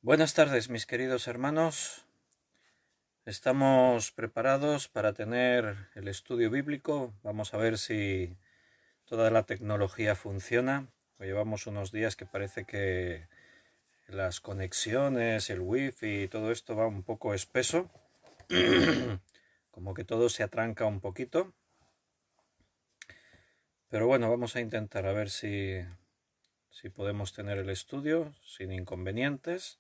Buenas tardes, mis queridos hermanos. Estamos preparados para tener el estudio bíblico. Vamos a ver si toda la tecnología funciona. Llevamos unos días que parece que las conexiones, el wifi y todo esto va un poco espeso. Como que todo se atranca un poquito. Pero bueno, vamos a intentar a ver si podemos tener el estudio sin inconvenientes.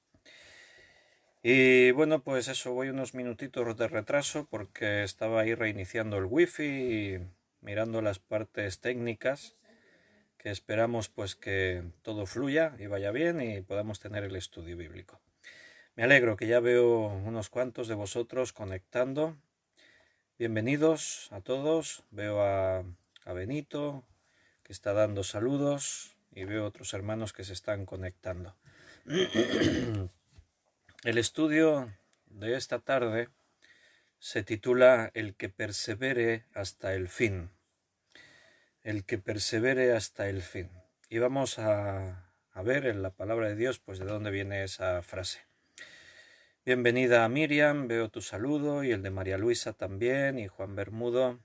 Y bueno, pues eso, voy unos minutitos de retraso porque estaba ahí reiniciando el wifi y mirando las partes técnicas, que esperamos pues que todo fluya y vaya bien y podamos tener el estudio bíblico. Me alegro que ya veo unos cuantos de vosotros conectando. Bienvenidos a todos. Veo a Benito, que está dando saludos, y veo otros hermanos que se están conectando. El estudio de esta tarde se titula El que persevere hasta el fin. El que persevere hasta el fin. Y vamos a ver en la palabra de Dios pues de dónde viene esa frase. Bienvenida a Miriam, veo tu saludo y el de María Luisa también y Juan Bermudo.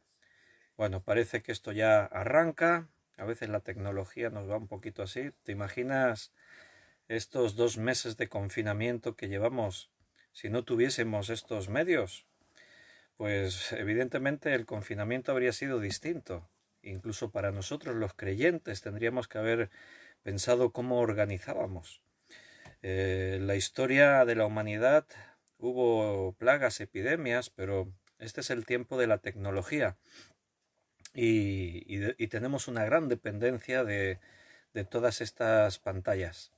Bueno, parece que esto ya arranca. A veces la tecnología nos va un poquito así. ¿Te imaginas estos 2 meses de confinamiento que llevamos si no tuviésemos estos medios? Pues evidentemente el confinamiento habría sido distinto. Incluso para nosotros los creyentes tendríamos que haber pensado cómo organizábamos. En la historia de la humanidad hubo plagas, epidemias, pero este es el tiempo de la tecnología y tenemos una gran dependencia de todas estas pantallas.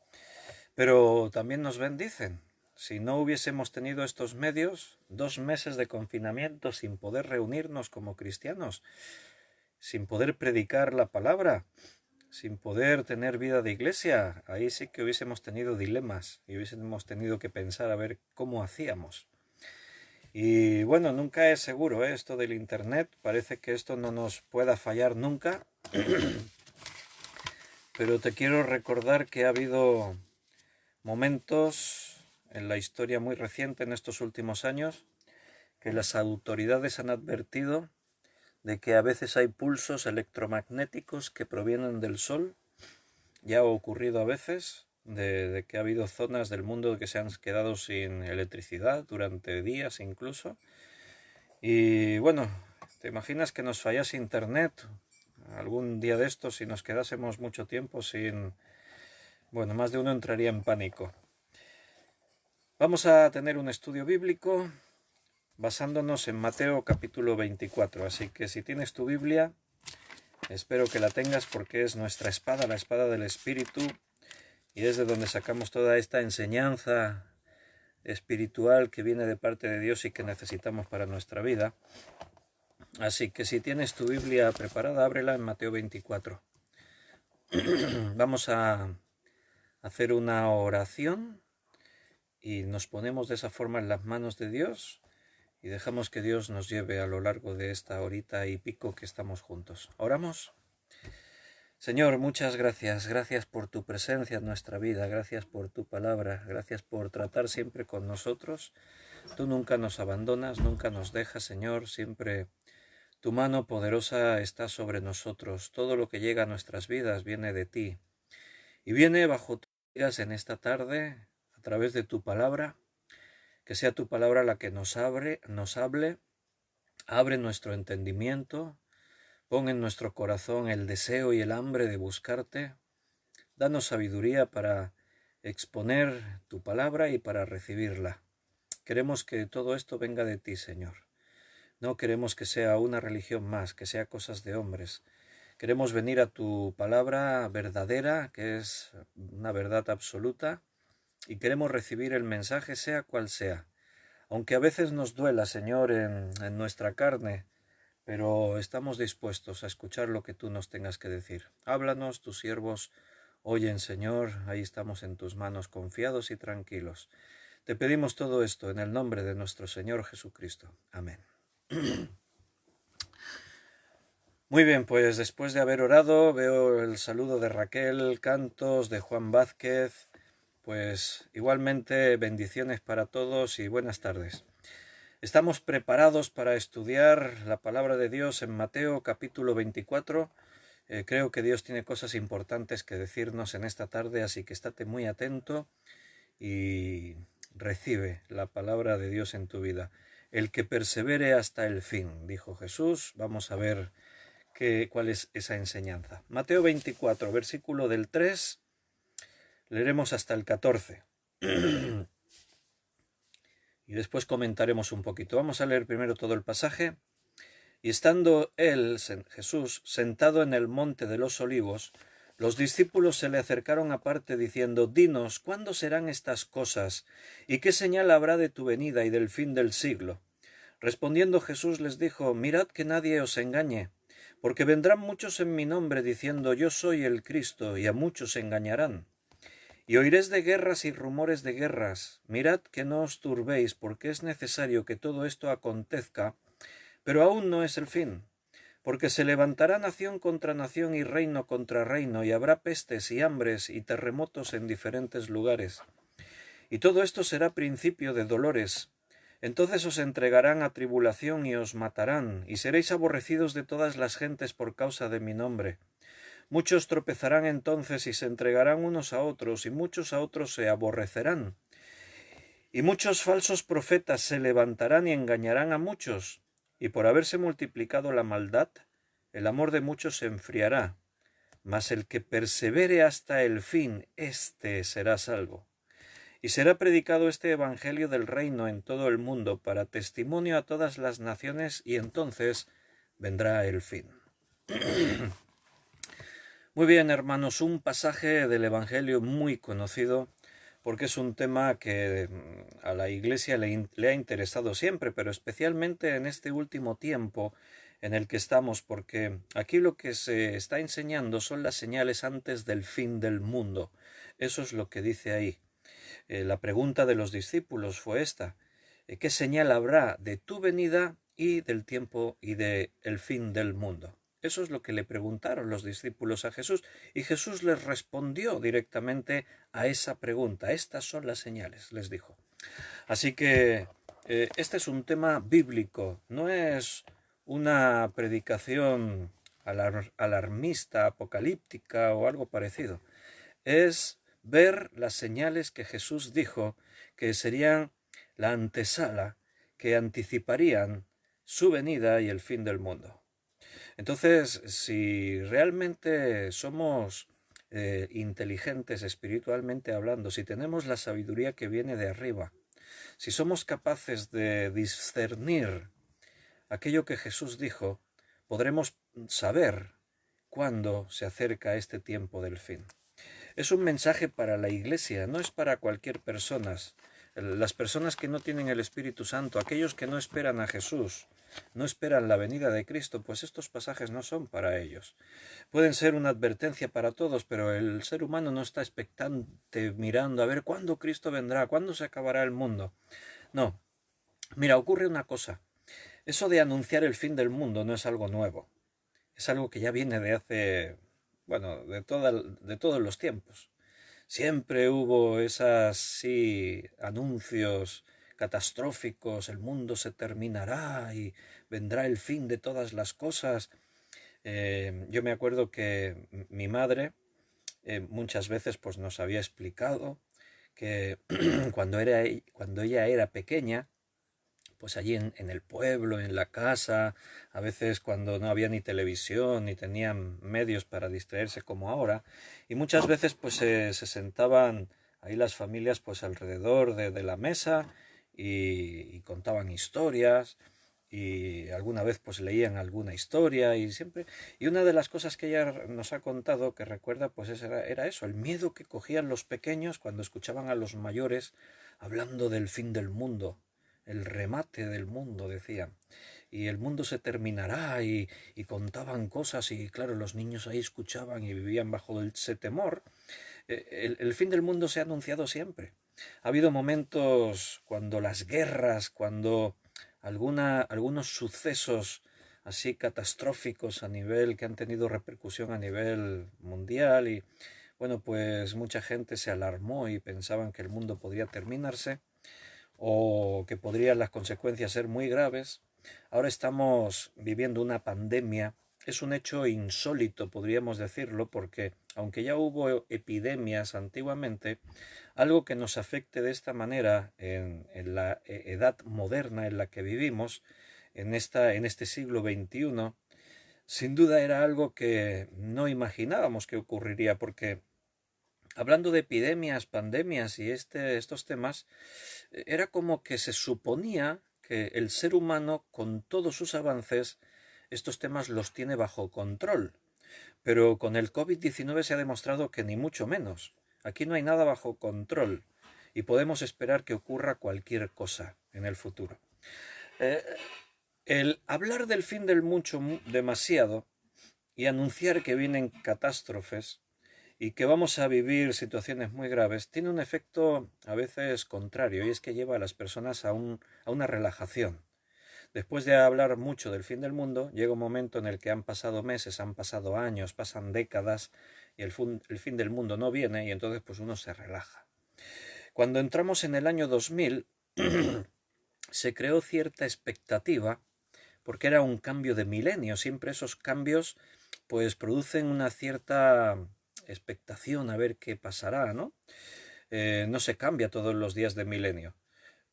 Pero también nos bendicen. Si no hubiésemos tenido estos medios, 2 meses de confinamiento sin poder reunirnos como cristianos, sin poder predicar la palabra, sin poder tener vida de iglesia, ahí sí que hubiésemos tenido dilemas y hubiésemos tenido que pensar a ver cómo hacíamos. Y bueno, nunca es seguro, ¿eh? Esto del internet, parece que esto no nos pueda fallar nunca, pero te quiero recordar que ha habido momentos en la historia muy reciente, en estos últimos años, que las autoridades han advertido de que a veces hay pulsos electromagnéticos que provienen del Sol. Ya ha ocurrido a veces de que ha habido zonas del mundo que se han quedado sin electricidad durante días incluso. Y bueno, ¿te imaginas que nos fallase internet algún día de estos si nos quedásemos mucho tiempo sin... Bueno, más de uno entraría en pánico. Vamos a tener un estudio bíblico basándonos en Mateo capítulo 24. Así que si tienes tu Biblia, espero que la tengas porque es nuestra espada, la espada del Espíritu, y es de donde sacamos toda esta enseñanza espiritual que viene de parte de Dios y que necesitamos para nuestra vida. Así que si tienes tu Biblia preparada, ábrela en Mateo 24. Vamos a hacer una oración y nos ponemos de esa forma en las manos de Dios y dejamos que Dios nos lleve a lo largo de esta horita y pico que estamos juntos. ¿Oramos? Señor, muchas gracias. Gracias por tu presencia en nuestra vida. Gracias por tu palabra. Gracias por tratar siempre con nosotros. Tú nunca nos abandonas, nunca nos dejas, Señor. Siempre tu mano poderosa está sobre nosotros. Todo lo que llega a nuestras vidas viene de ti. Y viene bajo tus guías en esta tarde, a través de tu palabra. Que sea tu palabra la que nos hable, abre nuestro entendimiento, pon en nuestro corazón el deseo y el hambre de buscarte. Danos sabiduría para exponer tu palabra y para recibirla. Queremos que todo esto venga de ti, Señor. No queremos que sea una religión más, que sea cosas de hombres. Queremos venir a tu palabra verdadera, que es una verdad absoluta, y queremos recibir el mensaje sea cual sea. Aunque a veces nos duela, Señor, en nuestra carne, pero estamos dispuestos a escuchar lo que tú nos tengas que decir. Háblanos, tus siervos oyen, Señor, ahí estamos en tus manos, confiados y tranquilos. Te pedimos todo esto en el nombre de nuestro Señor Jesucristo. Amén. Muy bien, pues después de haber orado, veo el saludo de Raquel Cantos, de Juan Vázquez, Pues igualmente bendiciones para todos y buenas tardes. Estamos preparados para estudiar la palabra de Dios en Mateo capítulo 24. Creo que Dios tiene cosas importantes que decirnos en esta tarde, así que estate muy atento y recibe la palabra de Dios en tu vida. El que persevere hasta el fin, dijo Jesús. Vamos a ver cuál es esa enseñanza. Mateo 24, versículo del 3, leeremos hasta el 14. Y después comentaremos un poquito. Vamos a leer primero todo el pasaje. Y estando él, Jesús, sentado en el monte de los olivos, los discípulos se le acercaron aparte diciendo: Dinos, ¿cuándo serán estas cosas? ¿Y qué señal habrá de tu venida y del fin del siglo? Respondiendo Jesús les dijo: Mirad que nadie os engañe, porque vendrán muchos en mi nombre diciendo: Yo soy el Cristo, y a muchos engañarán. Y oiréis de guerras y rumores de guerras. Mirad que no os turbéis, porque es necesario que todo esto acontezca, pero aún no es el fin. Porque se levantará nación contra nación y reino contra reino, y habrá pestes y hambres y terremotos en diferentes lugares. Y todo esto será principio de dolores. Entonces os entregarán a tribulación y os matarán, y seréis aborrecidos de todas las gentes por causa de mi nombre. Muchos tropezarán entonces y se entregarán unos a otros, y muchos a otros se aborrecerán. Y muchos falsos profetas se levantarán y engañarán a muchos. Y por haberse multiplicado la maldad, el amor de muchos se enfriará. Mas el que persevere hasta el fin, éste será salvo. Y será predicado este evangelio del reino en todo el mundo para testimonio a todas las naciones, y entonces vendrá el fin. Muy bien, hermanos, un pasaje del evangelio muy conocido, porque es un tema que a la Iglesia le ha interesado siempre, pero especialmente en este último tiempo en el que estamos, porque aquí lo que se está enseñando son las señales antes del fin del mundo. Eso es lo que dice ahí. La pregunta de los discípulos fue esta: ¿qué señal habrá de tu venida y del tiempo y del fin del mundo? Eso es lo que le preguntaron los discípulos a Jesús, y Jesús les respondió directamente a esa pregunta. Estas son las señales, les dijo. Así que este es un tema bíblico, no es una predicación alarmista, apocalíptica o algo parecido. Es ver las señales que Jesús dijo que serían la antesala, que anticiparían su venida y el fin del mundo. Entonces, si realmente somos inteligentes espiritualmente hablando, si tenemos la sabiduría que viene de arriba, si somos capaces de discernir aquello que Jesús dijo, podremos saber cuándo se acerca este tiempo del fin. Es un mensaje para la Iglesia, no es para cualquier persona. Las personas que no tienen el Espíritu Santo, aquellos que no esperan a Jesús, no esperan la venida de Cristo, pues estos pasajes no son para ellos. Pueden ser una advertencia para todos, pero el ser humano no está expectante mirando a ver cuándo Cristo vendrá, cuándo se acabará el mundo. No. Mira, ocurre una cosa. Eso de anunciar el fin del mundo no es algo nuevo. Es algo que ya viene de hace, bueno, de todos los tiempos. Siempre hubo anuncios catastróficos: el mundo se terminará y vendrá el fin de todas las cosas. Yo me acuerdo que mi madre muchas veces pues nos había explicado que cuando ella era pequeña, pues allí en el pueblo, en la casa, a veces cuando no había ni televisión ni tenían medios para distraerse como ahora, y muchas veces pues se sentaban ahí las familias pues alrededor de la mesa y contaban historias, y alguna vez pues leían alguna historia, y una de las cosas que ella nos ha contado que recuerda pues era eso, el miedo que cogían los pequeños cuando escuchaban a los mayores hablando del fin del mundo. El remate del mundo, decían, y el mundo se terminará, y contaban cosas, y claro, los niños ahí escuchaban y vivían bajo ese temor. El fin del mundo se ha anunciado siempre. Ha habido momentos cuando las guerras, cuando algunos sucesos así catastróficos que han tenido repercusión a nivel mundial, y bueno, pues mucha gente se alarmó y pensaban que el mundo podría terminarse o que podrían las consecuencias ser muy graves. Ahora estamos viviendo una pandemia. Es un hecho insólito, podríamos decirlo, porque aunque ya hubo epidemias antiguamente, algo que nos afecte de esta manera en la edad moderna en la que vivimos, en este siglo XXI, sin duda era algo que no imaginábamos que ocurriría, porque hablando de epidemias, pandemias y estos temas, era como que se suponía que el ser humano, con todos sus avances, estos temas los tiene bajo control. Pero con el COVID-19 se ha demostrado que ni mucho menos. Aquí no hay nada bajo control y podemos esperar que ocurra cualquier cosa en el futuro. Eh, el hablar del fin del mucho demasiado y anunciar que vienen catástrofes y que vamos a vivir situaciones muy graves tiene un efecto a veces contrario, y es que lleva a las personas a una relajación. Después de hablar mucho del fin del mundo, llega un momento en el que han pasado meses, han pasado años, pasan décadas y el fin del mundo no viene, y entonces pues uno se relaja. Cuando entramos en el año 2000 se creó cierta expectativa porque era un cambio de milenio. Siempre esos cambios pues producen una cierta expectación a ver qué pasará, ¿no? No se cambia todos los días de milenio,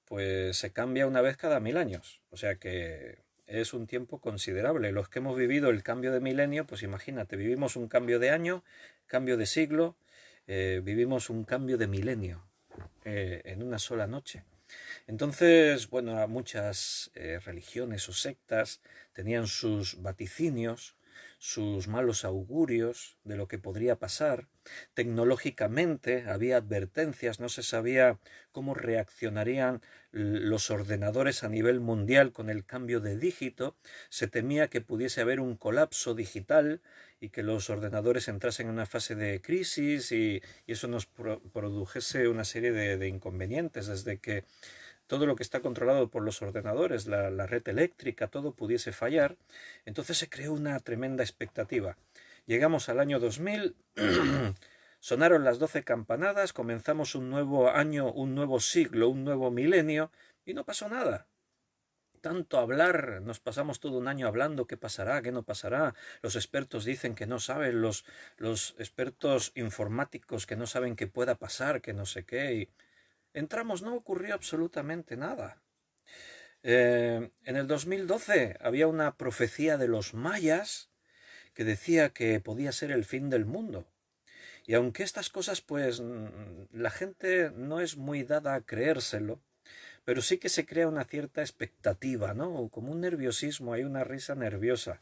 pues se cambia una vez cada 1000 años. O sea que es un tiempo considerable. Los que hemos vivido el cambio de milenio, pues imagínate, vivimos un cambio de año, cambio de siglo, vivimos un cambio de milenio en una sola noche. Entonces, bueno, muchas religiones o sectas tenían sus vaticinios, sus malos augurios de lo que podría pasar. Tecnológicamente había advertencias, no se sabía cómo reaccionarían los ordenadores a nivel mundial con el cambio de dígito. Se temía que pudiese haber un colapso digital y que los ordenadores entrasen en una fase de crisis, y eso nos produjese una serie de inconvenientes, desde que todo lo que está controlado por los ordenadores, la red eléctrica, todo pudiese fallar. Entonces se creó una tremenda expectativa. Llegamos al año 2000, sonaron las 12 campanadas, comenzamos un nuevo año, un nuevo siglo, un nuevo milenio, y no pasó nada. Tanto hablar, nos pasamos todo un año hablando qué pasará, qué no pasará. Los expertos dicen que no saben, los expertos informáticos que no saben qué pueda pasar, que no sé qué. Y entramos, no ocurrió absolutamente nada. En el 2012 había una profecía de los mayas que decía que podía ser el fin del mundo. Y aunque estas cosas, pues, la gente no es muy dada a creérselo, pero sí que se crea una cierta expectativa, ¿no? Como un nerviosismo, hay una risa nerviosa.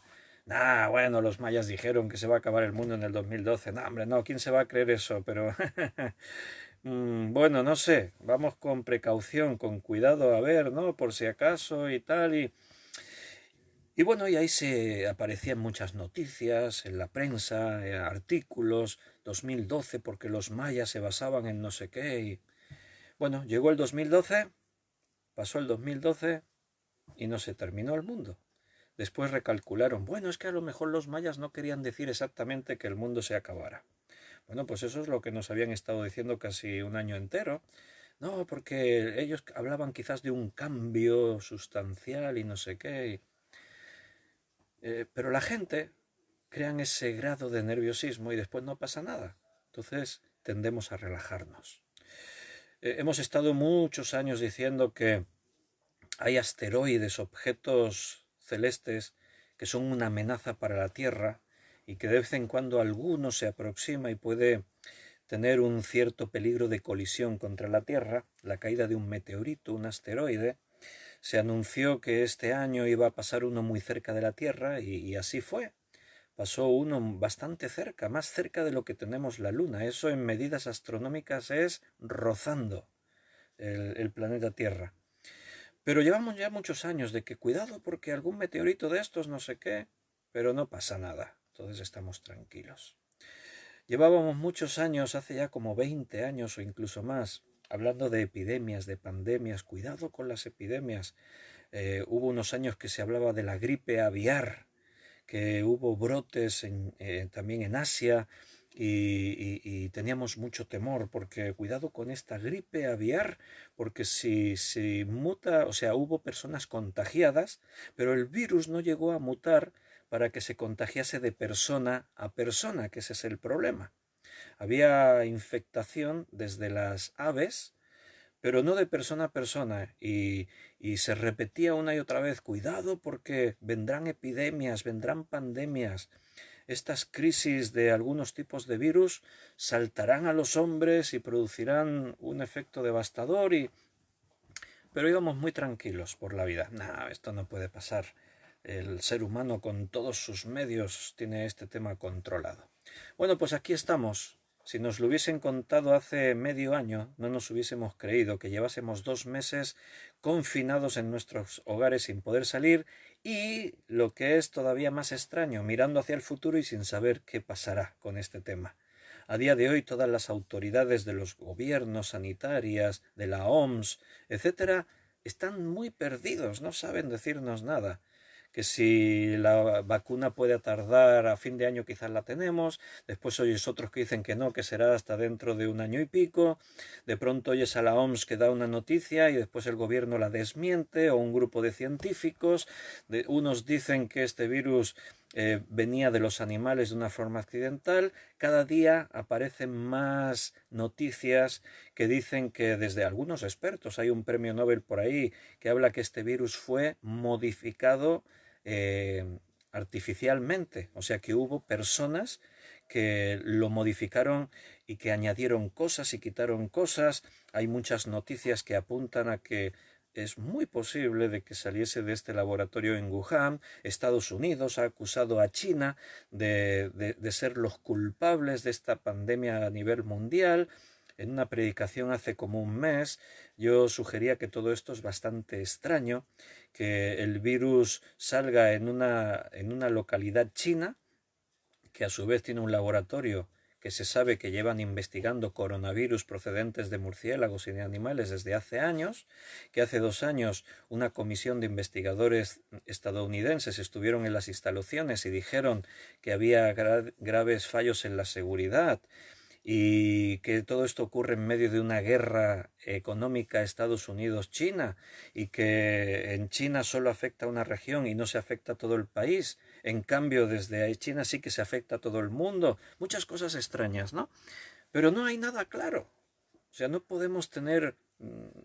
Ah, bueno, los mayas dijeron que se va a acabar el mundo en el 2012. No, hombre, no, ¿quién se va a creer eso? Pero bueno, no sé, vamos con precaución, con cuidado, a ver, ¿no? Por si acaso y tal. Y bueno, y ahí se aparecían muchas noticias en la prensa, artículos, 2012, porque los mayas se basaban en no sé qué. Y bueno, llegó el 2012, pasó el 2012 y no se terminó el mundo. Después recalcularon, bueno, es que a lo mejor los mayas no querían decir exactamente que el mundo se acabara. Bueno, pues eso es lo que nos habían estado diciendo casi un año entero. No, porque ellos hablaban quizás de un cambio sustancial y no sé qué. Pero la gente crean ese grado de nerviosismo y después no pasa nada. Entonces tendemos a relajarnos. Hemos estado muchos años diciendo que hay asteroides, objetos celestes que son una amenaza para la Tierra, y que de vez en cuando alguno se aproxima y puede tener un cierto peligro de colisión contra la Tierra, la caída de un meteorito, un asteroide. Se anunció que este año iba a pasar uno muy cerca de la Tierra, y así fue. Pasó uno bastante cerca, más cerca de lo que tenemos la Luna. Eso en medidas astronómicas es rozando el planeta Tierra. Pero llevamos ya muchos años de que cuidado porque algún meteorito de estos no sé qué, pero no pasa nada. Entonces estamos tranquilos. Llevábamos muchos años, hace ya como 20 años o incluso más, hablando de epidemias, de pandemias. Cuidado con las epidemias. Hubo unos años que se hablaba de la gripe aviar, que hubo brotes también en Asia, y teníamos mucho temor porque cuidado con esta gripe aviar, porque si muta, o sea, hubo personas contagiadas, pero el virus no llegó a mutar para que se contagiase de persona a persona, que ese es el problema. Había infectación desde las aves, pero no de persona a persona, y se repetía una y otra vez, cuidado porque vendrán epidemias, vendrán pandemias, estas crisis de algunos tipos de virus saltarán a los hombres y producirán un efecto devastador, pero íbamos muy tranquilos por la vida. No, esto no puede pasar. El ser humano con todos sus medios tiene este tema controlado. Bueno, pues aquí estamos. Si nos lo hubiesen contado hace medio año, no nos hubiésemos creído que llevásemos 2 meses confinados en nuestros hogares sin poder salir y, lo que es todavía más extraño, mirando hacia el futuro y sin saber qué pasará con este tema. A día de hoy todas las autoridades de los gobiernos, sanitarias, de la OMS, etcétera, están muy perdidos, no saben decirnos nada. Que si la vacuna puede tardar a fin de año quizás la tenemos, después oyes otros que dicen que no, que será hasta dentro de un año y pico, de pronto oyes a la OMS que da una noticia y después el gobierno la desmiente, o un grupo de científicos, unos dicen que este virus venía de los animales de una forma accidental. Cada día aparecen más noticias que dicen que desde algunos expertos, hay un premio Nobel por ahí que habla que este virus fue modificado eh, artificialmente, o sea que hubo personas que lo modificaron y que añadieron cosas y quitaron cosas. Hay muchas noticias que apuntan a que es muy posible de que saliese de este laboratorio en Wuhan. Estados Unidos ha acusado a China de ser los culpables de esta pandemia a nivel mundial. En una predicación hace como un mes yo sugería que todo esto es bastante extraño, que el virus salga en una localidad china, que a su vez tiene un laboratorio que se sabe que llevan investigando coronavirus procedentes de murciélagos y de animales desde hace años, que hace 2 años una comisión de investigadores estadounidenses estuvieron en las instalaciones y dijeron que había graves fallos en la seguridad, y que todo esto ocurre en medio de una guerra económica Estados Unidos-China, y que en China solo afecta a una región y no se afecta a todo el país. En cambio, desde China sí que se afecta a todo el mundo. Muchas cosas extrañas, ¿no? Pero no hay nada claro. O sea, no podemos tener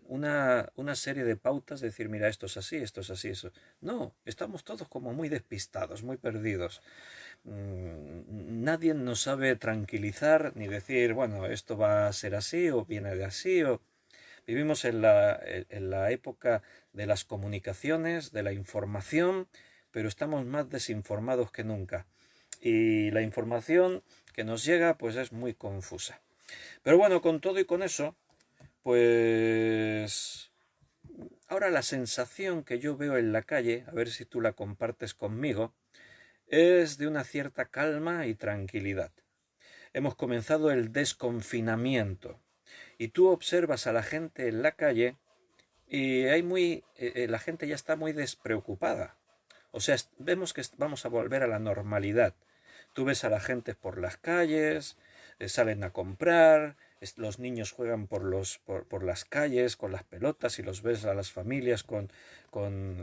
una serie de pautas de decir, mira, esto es así, esto es así, eso. No, estamos todos como muy despistados, muy perdidos. Nadie nos sabe tranquilizar ni decir, bueno, esto va a ser así o viene de así. Vivimos en la época de las comunicaciones, de la información, pero estamos más desinformados que nunca. Y la información que nos llega pues es muy confusa. Pero bueno, con todo y con eso, pues ahora la sensación que yo veo en la calle, a ver si tú la compartes conmigo, es de una cierta calma y tranquilidad. Hemos comenzado el desconfinamiento y tú observas a la gente en la calle y la gente ya está muy despreocupada. O sea, vemos que vamos a volver a la normalidad. Tú ves a la gente por las calles, salen a comprar, los niños juegan por las calles con las pelotas, y los ves a las familias con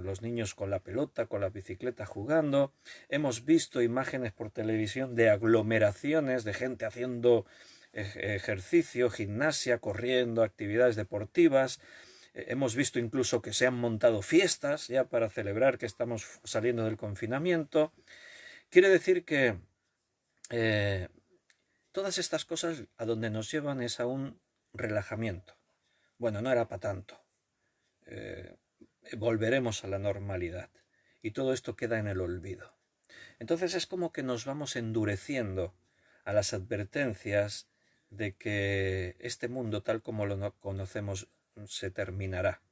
los niños con la pelota, con la bicicleta jugando. Hemos visto imágenes por televisión de aglomeraciones de gente haciendo ejercicio, gimnasia, corriendo, actividades deportivas. Hemos visto incluso que se han montado fiestas ya para celebrar que estamos saliendo del confinamiento. Quiere decir que eh, todas estas cosas a donde nos llevan es a un relajamiento. Bueno, no era para tanto. Eh, Volveremos a la normalidad y todo esto queda en el olvido. Entonces es como que nos vamos endureciendo a las advertencias de que este mundo tal como lo conocemos se terminará.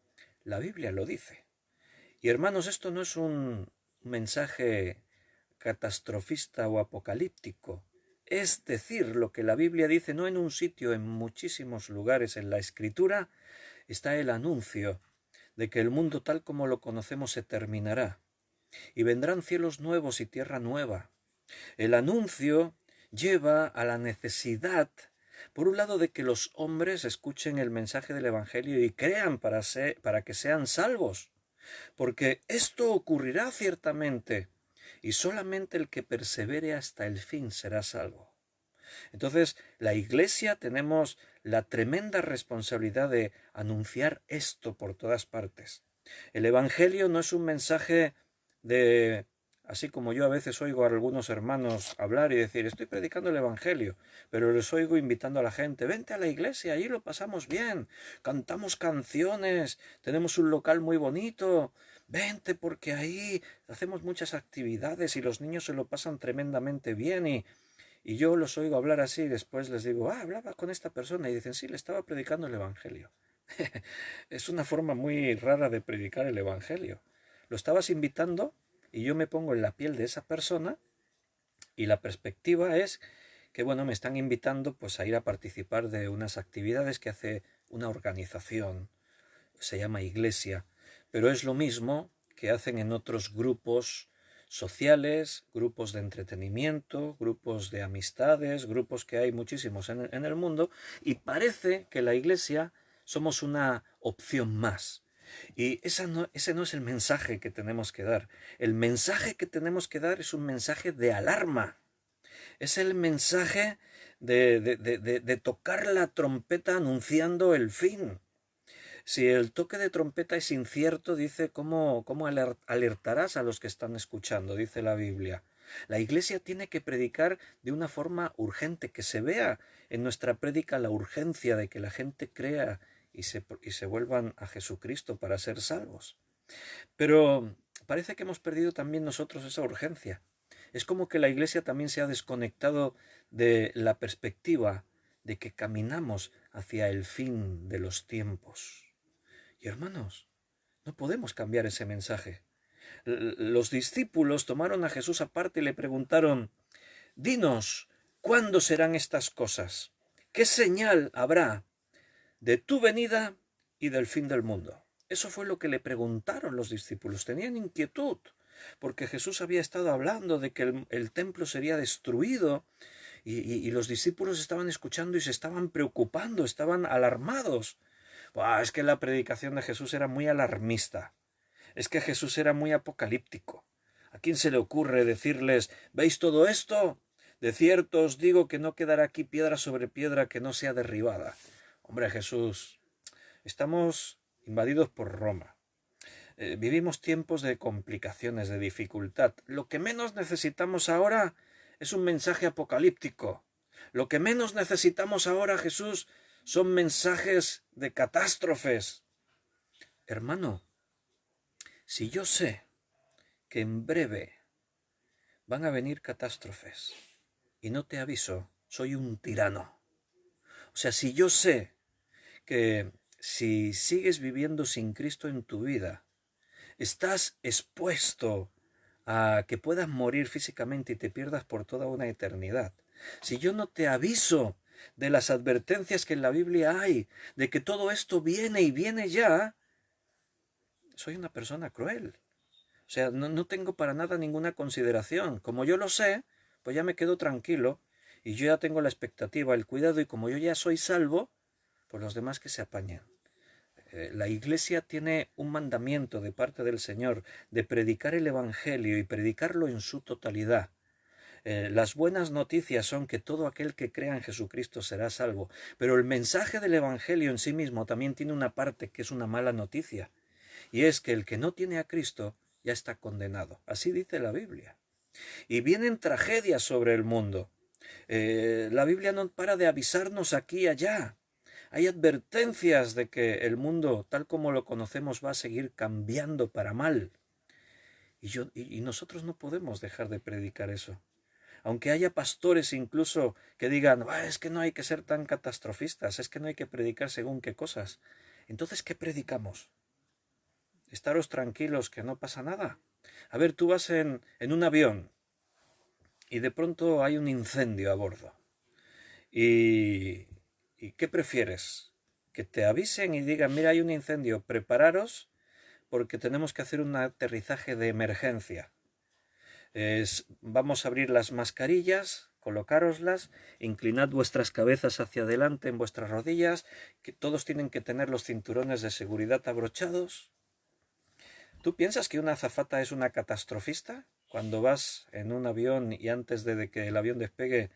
La Biblia lo dice. Y hermanos, esto no es un mensaje catastrofista o apocalíptico. Es decir, lo que la Biblia dice, no en un sitio, en muchísimos lugares en la Escritura está el anuncio de que el mundo tal como lo conocemos se terminará y vendrán cielos nuevos y tierra nueva. El anuncio lleva a la necesidad, por un lado, de que los hombres escuchen el mensaje del Evangelio y crean para que sean salvos, porque esto ocurrirá ciertamente, y solamente el que persevere hasta el fin será salvo. Entonces, la Iglesia tenemos la tremenda responsabilidad de anunciar esto por todas partes. El Evangelio no es un mensaje de, así como yo a veces oigo a algunos hermanos hablar y decir, estoy predicando el Evangelio, pero les oigo invitando a la gente, vente a la iglesia, allí lo pasamos bien, cantamos canciones, tenemos un local muy bonito, vente porque ahí hacemos muchas actividades y los niños se lo pasan tremendamente bien y yo los oigo hablar así y después les digo, hablaba con esta persona y dicen, sí, le estaba predicando el Evangelio. Es una forma muy rara de predicar el Evangelio. Lo estabas invitando y yo me pongo en la piel de esa persona y la perspectiva es que, bueno, me están invitando pues a ir a participar de unas actividades que hace una organización, se llama iglesia, pero es lo mismo que hacen en otros grupos sociales, grupos de entretenimiento, grupos de amistades, grupos que hay muchísimos en el mundo, y parece que la iglesia somos una opción más. Y ese no es el mensaje que tenemos que dar. El mensaje que tenemos que dar es un mensaje de alarma. Es el mensaje de tocar la trompeta anunciando el fin. Si el toque de trompeta es incierto, dice, ¿cómo alertarás a los que están escuchando? Dice la Biblia. La Iglesia tiene que predicar de una forma urgente, que se vea en nuestra prédica la urgencia de que la gente crea y se vuelvan a Jesucristo para ser salvos. Pero parece que hemos perdido también nosotros esa urgencia. Es como que la Iglesia también se ha desconectado de la perspectiva de que caminamos hacia el fin de los tiempos. Y hermanos, no podemos cambiar ese mensaje. Los discípulos tomaron a Jesús aparte y le preguntaron, dinos, ¿cuándo serán estas cosas? ¿Qué señal habrá de tu venida y del fin del mundo? Eso fue lo que le preguntaron los discípulos. Tenían inquietud, porque Jesús había estado hablando de que el templo sería destruido y los discípulos estaban escuchando y se estaban preocupando, estaban alarmados. Es que la predicación de Jesús era muy alarmista. Es que Jesús era muy apocalíptico. ¿A quién se le ocurre decirles, ¿veis todo esto? De cierto os digo que no quedará aquí piedra sobre piedra que no sea derribada. Hombre, Jesús, estamos invadidos por Roma. Vivimos tiempos de complicaciones, de dificultad. Lo que menos necesitamos ahora es un mensaje apocalíptico. Lo que menos necesitamos ahora, Jesús, son mensajes de catástrofes. Hermano, si yo sé que en breve van a venir catástrofes y no te aviso, soy un tirano. O sea, si yo sé que si sigues viviendo sin Cristo en tu vida, estás expuesto a que puedas morir físicamente y te pierdas por toda una eternidad. Si yo no te aviso de las advertencias que en la Biblia hay, de que todo esto viene y viene ya, soy una persona cruel. O sea, no tengo para nada ninguna consideración. Como yo lo sé, pues ya me quedo tranquilo y yo ya tengo la expectativa, el cuidado, y como yo ya soy salvo, pues los demás que se apañen. La Iglesia tiene un mandamiento de parte del Señor de predicar el Evangelio y predicarlo en su totalidad. Las buenas noticias son que todo aquel que crea en Jesucristo será salvo, pero el mensaje del Evangelio en sí mismo también tiene una parte que es una mala noticia, y es que el que no tiene a Cristo ya está condenado. Así dice la Biblia. Y vienen tragedias sobre el mundo. La Biblia no para de avisarnos aquí y allá. Hay advertencias de que el mundo, tal como lo conocemos, va a seguir cambiando para mal. Y nosotros no podemos dejar de predicar eso. Aunque haya pastores incluso que digan, es que no hay que ser tan catastrofistas, es que no hay que predicar según qué cosas. Entonces, ¿qué predicamos? Estaros tranquilos que no pasa nada. A ver, tú vas en un avión y de pronto hay un incendio a bordo. ¿Y qué prefieres? Que te avisen y digan, mira, hay un incendio, prepararos porque tenemos que hacer un aterrizaje de emergencia. Vamos a abrir las mascarillas colocároslas, inclinad vuestras cabezas hacia adelante en vuestras rodillas, que todos tienen que tener los cinturones de seguridad abrochados. ¿Tú piensas que una azafata es una catastrofista? Cuando vas en un avión y antes de que el avión despegue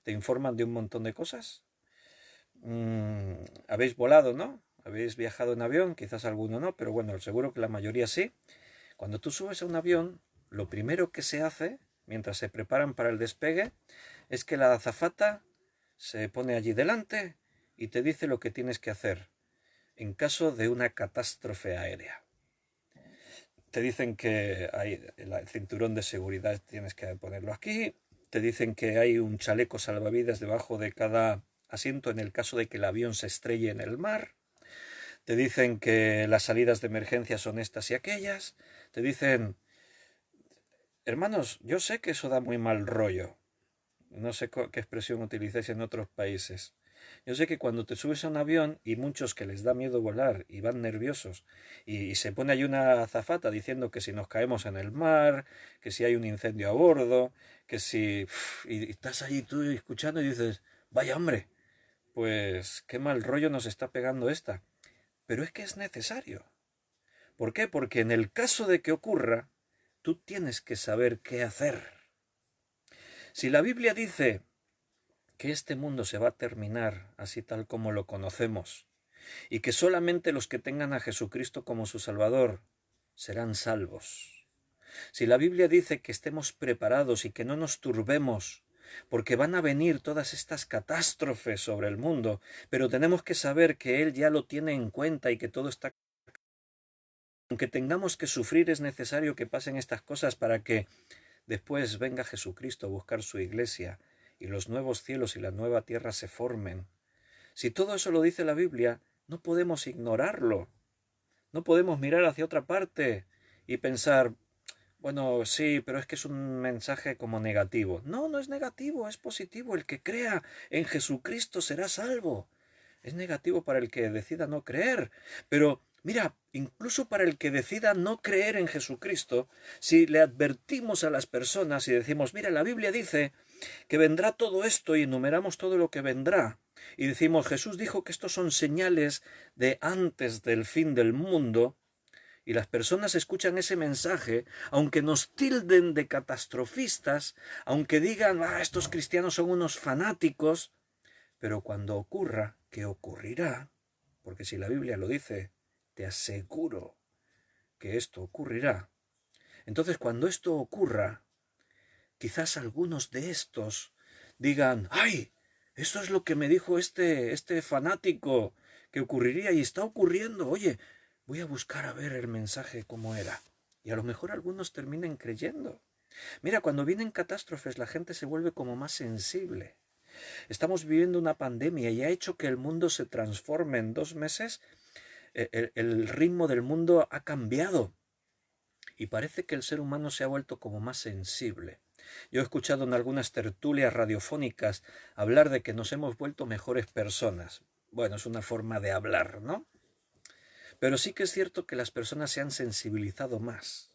te informan de un montón de cosas. Habéis volado, ¿no? Habéis viajado en avión, quizás alguno no, pero bueno, seguro que la mayoría sí. Cuando tú subes a un avión, lo primero que se hace, mientras se preparan para el despegue, es que la azafata se pone allí delante y te dice lo que tienes que hacer en caso de una catástrofe aérea. Te dicen que hay el cinturón de seguridad, tienes que ponerlo aquí. Te dicen que hay un chaleco salvavidas debajo de cada asiento en el caso de que el avión se estrelle en el mar. Te dicen que las salidas de emergencia son estas y aquellas. Te dicen, hermanos, yo sé que eso da muy mal rollo. No sé qué expresión utilizáis en otros países. Yo sé que cuando te subes a un avión y muchos que les da miedo volar y van nerviosos y se pone ahí una azafata diciendo que si nos caemos en el mar, que si hay un incendio a bordo, que si... y estás ahí tú escuchando y dices, vaya hombre, pues qué mal rollo nos está pegando esta. Pero es que es necesario. ¿Por qué? Porque en el caso de que ocurra, tú tienes que saber qué hacer. Si la Biblia dice que este mundo se va a terminar así tal como lo conocemos y que solamente los que tengan a Jesucristo como su Salvador serán salvos. Si la Biblia dice que estemos preparados y que no nos turbemos porque van a venir todas estas catástrofes sobre el mundo, pero tenemos que saber que Él ya lo tiene en cuenta y que todo está... Aunque tengamos que sufrir, es necesario que pasen estas cosas para que después venga Jesucristo a buscar su iglesia y los nuevos cielos y la nueva tierra se formen. Si todo eso lo dice la Biblia, no podemos ignorarlo. No podemos mirar hacia otra parte y pensar, bueno, sí, pero es que es un mensaje como negativo. No, no es negativo, es positivo. El que crea en Jesucristo será salvo. Es negativo para el que decida no creer. Pero mira, incluso para el que decida no creer en Jesucristo, si le advertimos a las personas y decimos, mira, la Biblia dice que vendrá todo esto y enumeramos todo lo que vendrá, y decimos, Jesús dijo que estos son señales de antes del fin del mundo, y las personas escuchan ese mensaje, aunque nos tilden de catastrofistas, aunque digan, estos cristianos son unos fanáticos, pero cuando ocurra, que ocurrirá, porque si la Biblia lo dice, te aseguro que esto ocurrirá. Entonces, cuando esto ocurra, quizás algunos de estos digan, ¡ay! Esto es lo que me dijo este fanático que ocurriría y está ocurriendo. Oye, voy a buscar a ver el mensaje cómo era. Y a lo mejor algunos terminen creyendo. Mira, cuando vienen catástrofes la gente se vuelve como más sensible. Estamos viviendo una pandemia y ha hecho que el mundo se transforme en 2 meses. El ritmo del mundo ha cambiado y parece que el ser humano se ha vuelto como más sensible. Yo he escuchado en algunas tertulias radiofónicas hablar de que nos hemos vuelto mejores personas. Bueno, es una forma de hablar, ¿no? Pero sí que es cierto que las personas se han sensibilizado más.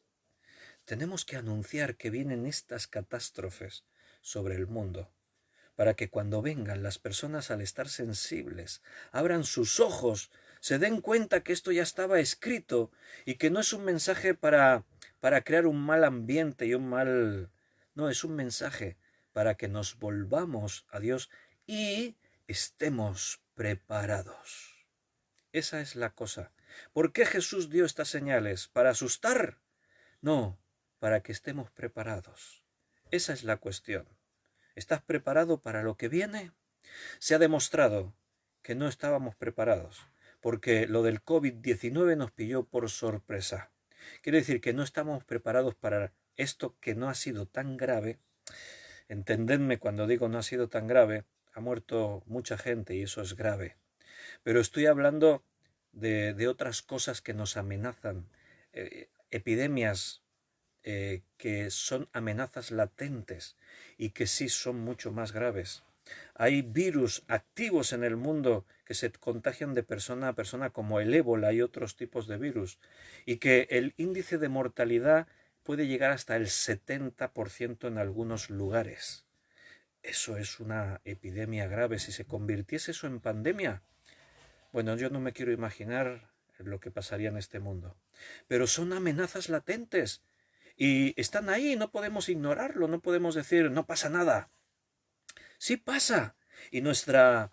Tenemos que anunciar que vienen estas catástrofes sobre el mundo, para que cuando vengan las personas, al estar sensibles, abran sus ojos, se den cuenta que esto ya estaba escrito y que no es un mensaje para crear un mal ambiente y un mal... No, es un mensaje para que nos volvamos a Dios y estemos preparados. Esa es la cosa. ¿Por qué Jesús dio estas señales? ¿Para asustar? No, para que estemos preparados. Esa es la cuestión. ¿Estás preparado para lo que viene? Se ha demostrado que no estábamos preparados, porque lo del COVID-19 nos pilló por sorpresa. Quiere decir que no estamos preparados para esto que no ha sido tan grave. Entendedme cuando digo no ha sido tan grave, ha muerto mucha gente y eso es grave. Pero estoy hablando de otras cosas que nos amenazan, epidemias que son amenazas latentes y que sí son mucho más graves. Hay virus activos en el mundo que se contagian de persona a persona, como el ébola y otros tipos de virus, y que el índice de mortalidad puede llegar hasta el 70% en algunos lugares. eso es una epidemia grave. Si se convirtiese eso en pandemia, bueno, yo no me quiero imaginar lo que pasaría en este mundo. Pero son amenazas latentes y están ahí, no podemos ignorarlo, no podemos decir no pasa nada. Sí pasa. Y nuestra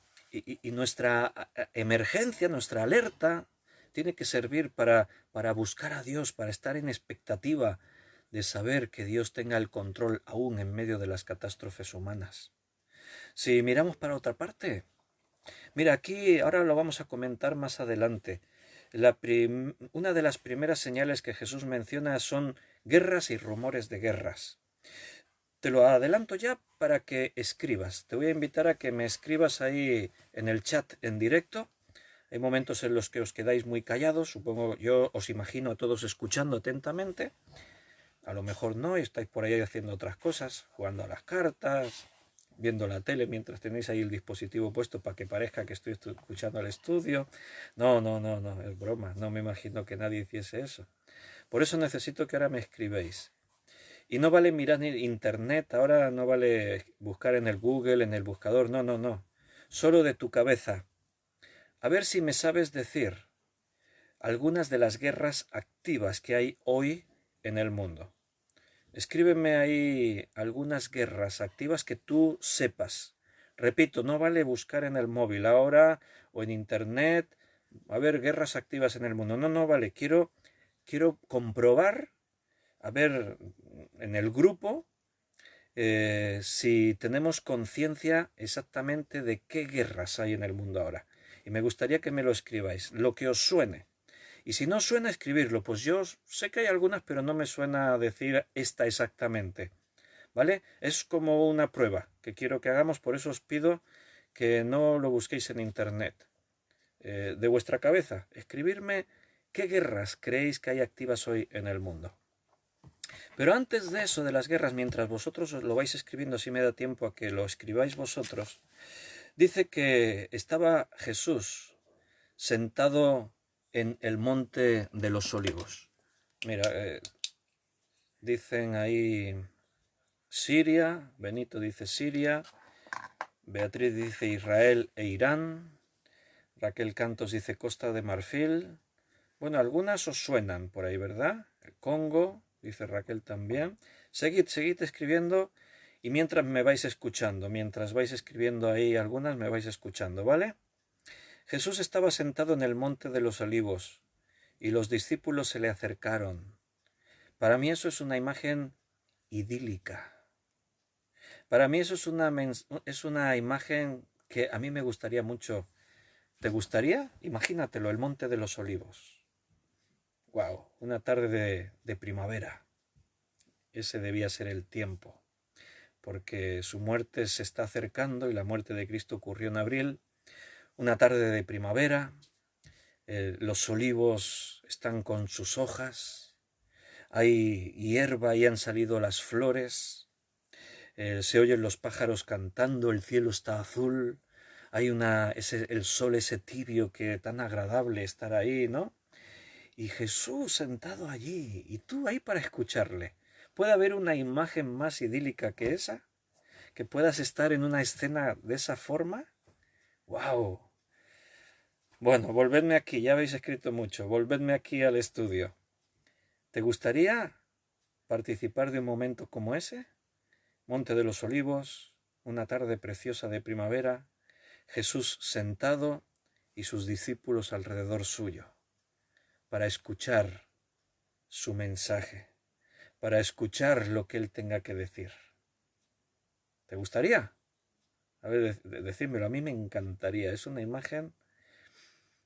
emergencia, nuestra alerta, tiene que servir para buscar a Dios, para estar en expectativa de saber que Dios tenga el control aún en medio de las catástrofes humanas. Si miramos para otra parte, mira, aquí ahora lo vamos a comentar más adelante. Una de las primeras señales que Jesús menciona son guerras y rumores de guerras. Te lo adelanto ya para que escribas. Te voy a invitar a que me escribas ahí en el chat en directo. Hay momentos en los que os quedáis muy callados, supongo, yo os imagino a todos escuchando atentamente. A lo mejor no, y estáis por ahí haciendo otras cosas, jugando a las cartas, viendo la tele mientras tenéis ahí el dispositivo puesto para que parezca que estoy escuchando al estudio. No, es broma, no me imagino que nadie hiciese eso. Por eso necesito que ahora me escribéis. Y no vale mirar en internet, ahora no vale buscar en el Google, en el buscador, no. Solo de tu cabeza. A ver si me sabes decir algunas de las guerras activas que hay hoy en el mundo. Escríbeme ahí algunas guerras activas que tú sepas. Repito, no vale buscar en el móvil ahora o en internet. A ver, guerras activas en el mundo. No vale. Quiero comprobar, a ver, en el grupo, si tenemos conciencia exactamente de qué guerras hay en el mundo ahora. Y me gustaría que me lo escribáis, lo que os suene. Y si no suena escribirlo, pues yo sé que hay algunas, pero no me suena decir esta exactamente. ¿Vale? Es como una prueba que quiero que hagamos, por eso os pido que no lo busquéis en internet. De vuestra cabeza, escribirme qué guerras creéis que hay activas hoy en el mundo. Pero antes de eso, de las guerras, mientras vosotros os lo vais escribiendo, así me da tiempo a que lo escribáis vosotros, dice que estaba Jesús sentado en el monte de los olivos. Mira, dicen ahí Siria, Benito dice Siria, Beatriz dice Israel e Irán, Raquel Cantos dice Costa de Marfil. Bueno, algunas os suenan por ahí, ¿verdad? El Congo, dice Raquel también. Seguid escribiendo y mientras me vais escuchando, mientras vais escribiendo ahí algunas, me vais escuchando, ¿vale? Jesús estaba sentado en el monte de los olivos y los discípulos se le acercaron. Para mí eso es una imagen idílica. Para mí eso es una imagen que a mí me gustaría mucho. ¿Te gustaría? Imagínatelo, el monte de los olivos. ¡Wow! Una tarde de primavera. Ese debía ser el tiempo, porque su muerte se está acercando y la muerte de Cristo ocurrió en abril. Una tarde de primavera, los olivos están con sus hojas, hay hierba y han salido las flores, se oyen los pájaros cantando, el cielo está azul, hay el sol ese tibio que tan agradable estar ahí, ¿no? Y Jesús sentado allí, y tú ahí para escucharle. ¿Puede haber una imagen más idílica que esa? ¿Que puedas estar en una escena de esa forma? ¡Wow! Bueno, volvedme aquí, ya habéis escrito mucho, volvedme aquí al estudio. ¿Te gustaría participar de un momento como ese? Monte de los Olivos, una tarde preciosa de primavera, Jesús sentado y sus discípulos alrededor suyo, para escuchar su mensaje, para escuchar lo que él tenga que decir. ¿Te gustaría? A ver, decídmelo, a mí me encantaría, es una imagen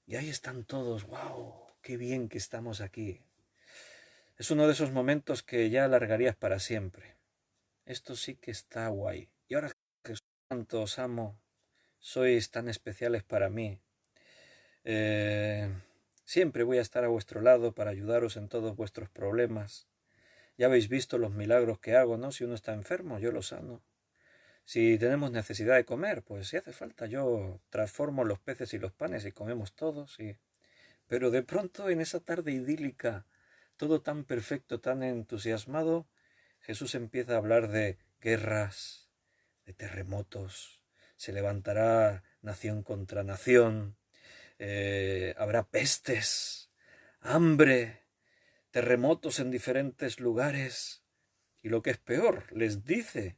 y ahí están todos, ¡wow! ¡Qué bien que estamos aquí! Es uno de esos momentos que ya alargarías para siempre. Esto sí que está guay. Y ahora, Jesús Santo, os amo, sois tan especiales para mí. Siempre voy a estar a vuestro lado para ayudaros en todos vuestros problemas. Ya habéis visto los milagros que hago, ¿no? Si uno está enfermo, yo lo sano. Si tenemos necesidad de comer, pues si hace falta, yo transformo los peces y los panes y comemos todos. Pero de pronto, en esa tarde idílica, todo tan perfecto, tan entusiasmado, Jesús empieza a hablar de guerras, de terremotos, se levantará nación contra nación, habrá pestes, hambre, terremotos en diferentes lugares, y lo que es peor, les dice,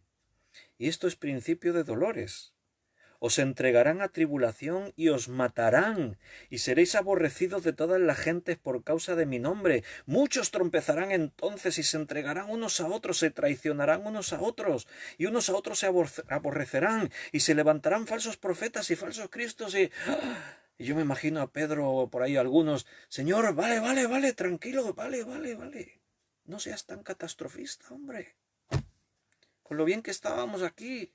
y esto es principio de dolores. Os entregarán a tribulación y os matarán, y seréis aborrecidos de todas las gentes por causa de mi nombre. Muchos trompezarán entonces y se entregarán unos a otros, se traicionarán unos a otros, y unos a otros se aborrecerán, y se levantarán falsos profetas y falsos cristos, y yo me imagino a Pedro por ahí algunos, Señor, vale, tranquilo, vale. No seas tan catastrofista, hombre. Con lo bien que estábamos aquí,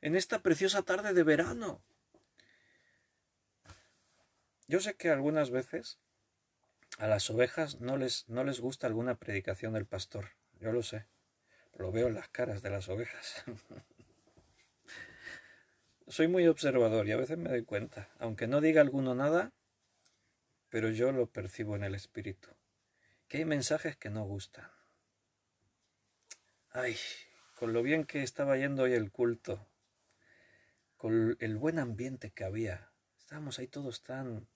en esta preciosa tarde de verano. Yo sé que algunas veces a las ovejas no les gusta alguna predicación del pastor. Yo lo sé. Lo veo en las caras de las ovejas. Soy muy observador y a veces me doy cuenta. Aunque no diga alguno nada, pero yo lo percibo en el espíritu. Que hay mensajes que no gustan. Ay, con lo bien que estaba yendo hoy el culto, con el buen ambiente que había. Estábamos ahí todos tan...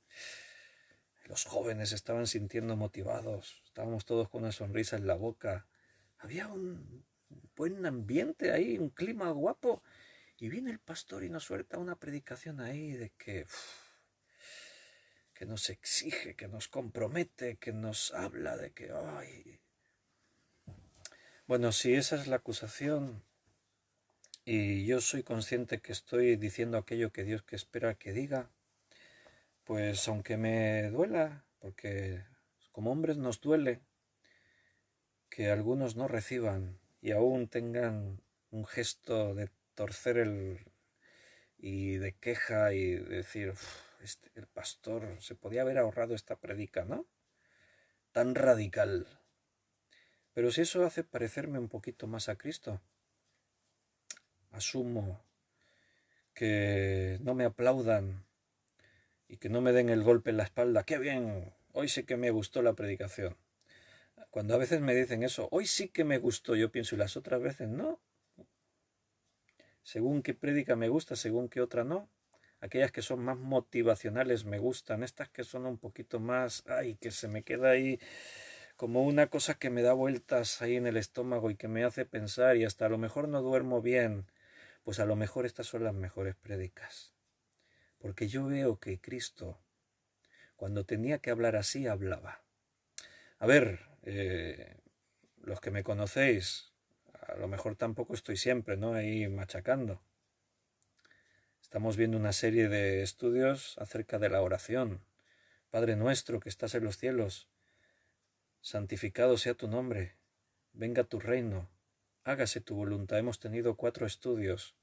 Los jóvenes estaban sintiendo motivados, estábamos todos con una sonrisa en la boca. Había un buen ambiente ahí, un clima guapo. Y viene el pastor y nos suelta una predicación ahí de que nos exige, que nos compromete, que nos habla de que... Ay. Bueno, si esa es la acusación y yo soy consciente que estoy diciendo aquello que Dios que espera que diga, pues aunque me duela, porque como hombres nos duele que algunos no reciban y aún tengan un gesto de torcer y de queja y de decir, el pastor se podía haber ahorrado esta predica, ¿no? Tan radical. Pero si eso hace parecerme un poquito más a Cristo, asumo que no me aplaudan y que no me den el golpe en la espalda. ¡Qué bien! Hoy sí que me gustó la predicación. Cuando a veces me dicen eso, hoy sí que me gustó, yo pienso, y las otras veces no. Según qué prédica me gusta, según qué otra no. Aquellas que son más motivacionales me gustan, estas que son un poquito más, ay, que se me queda ahí como una cosa que me da vueltas ahí en el estómago y que me hace pensar y hasta a lo mejor no duermo bien, pues a lo mejor estas son las mejores prédicas. Porque yo veo que Cristo, cuando tenía que hablar así, hablaba. A ver, los que me conocéis, a lo mejor tampoco estoy siempre, ¿no? Ahí machacando. Estamos viendo una serie de estudios acerca de la oración. Padre nuestro que estás en los cielos, santificado sea tu nombre, venga tu reino, hágase tu voluntad. Hemos tenido 4 estudios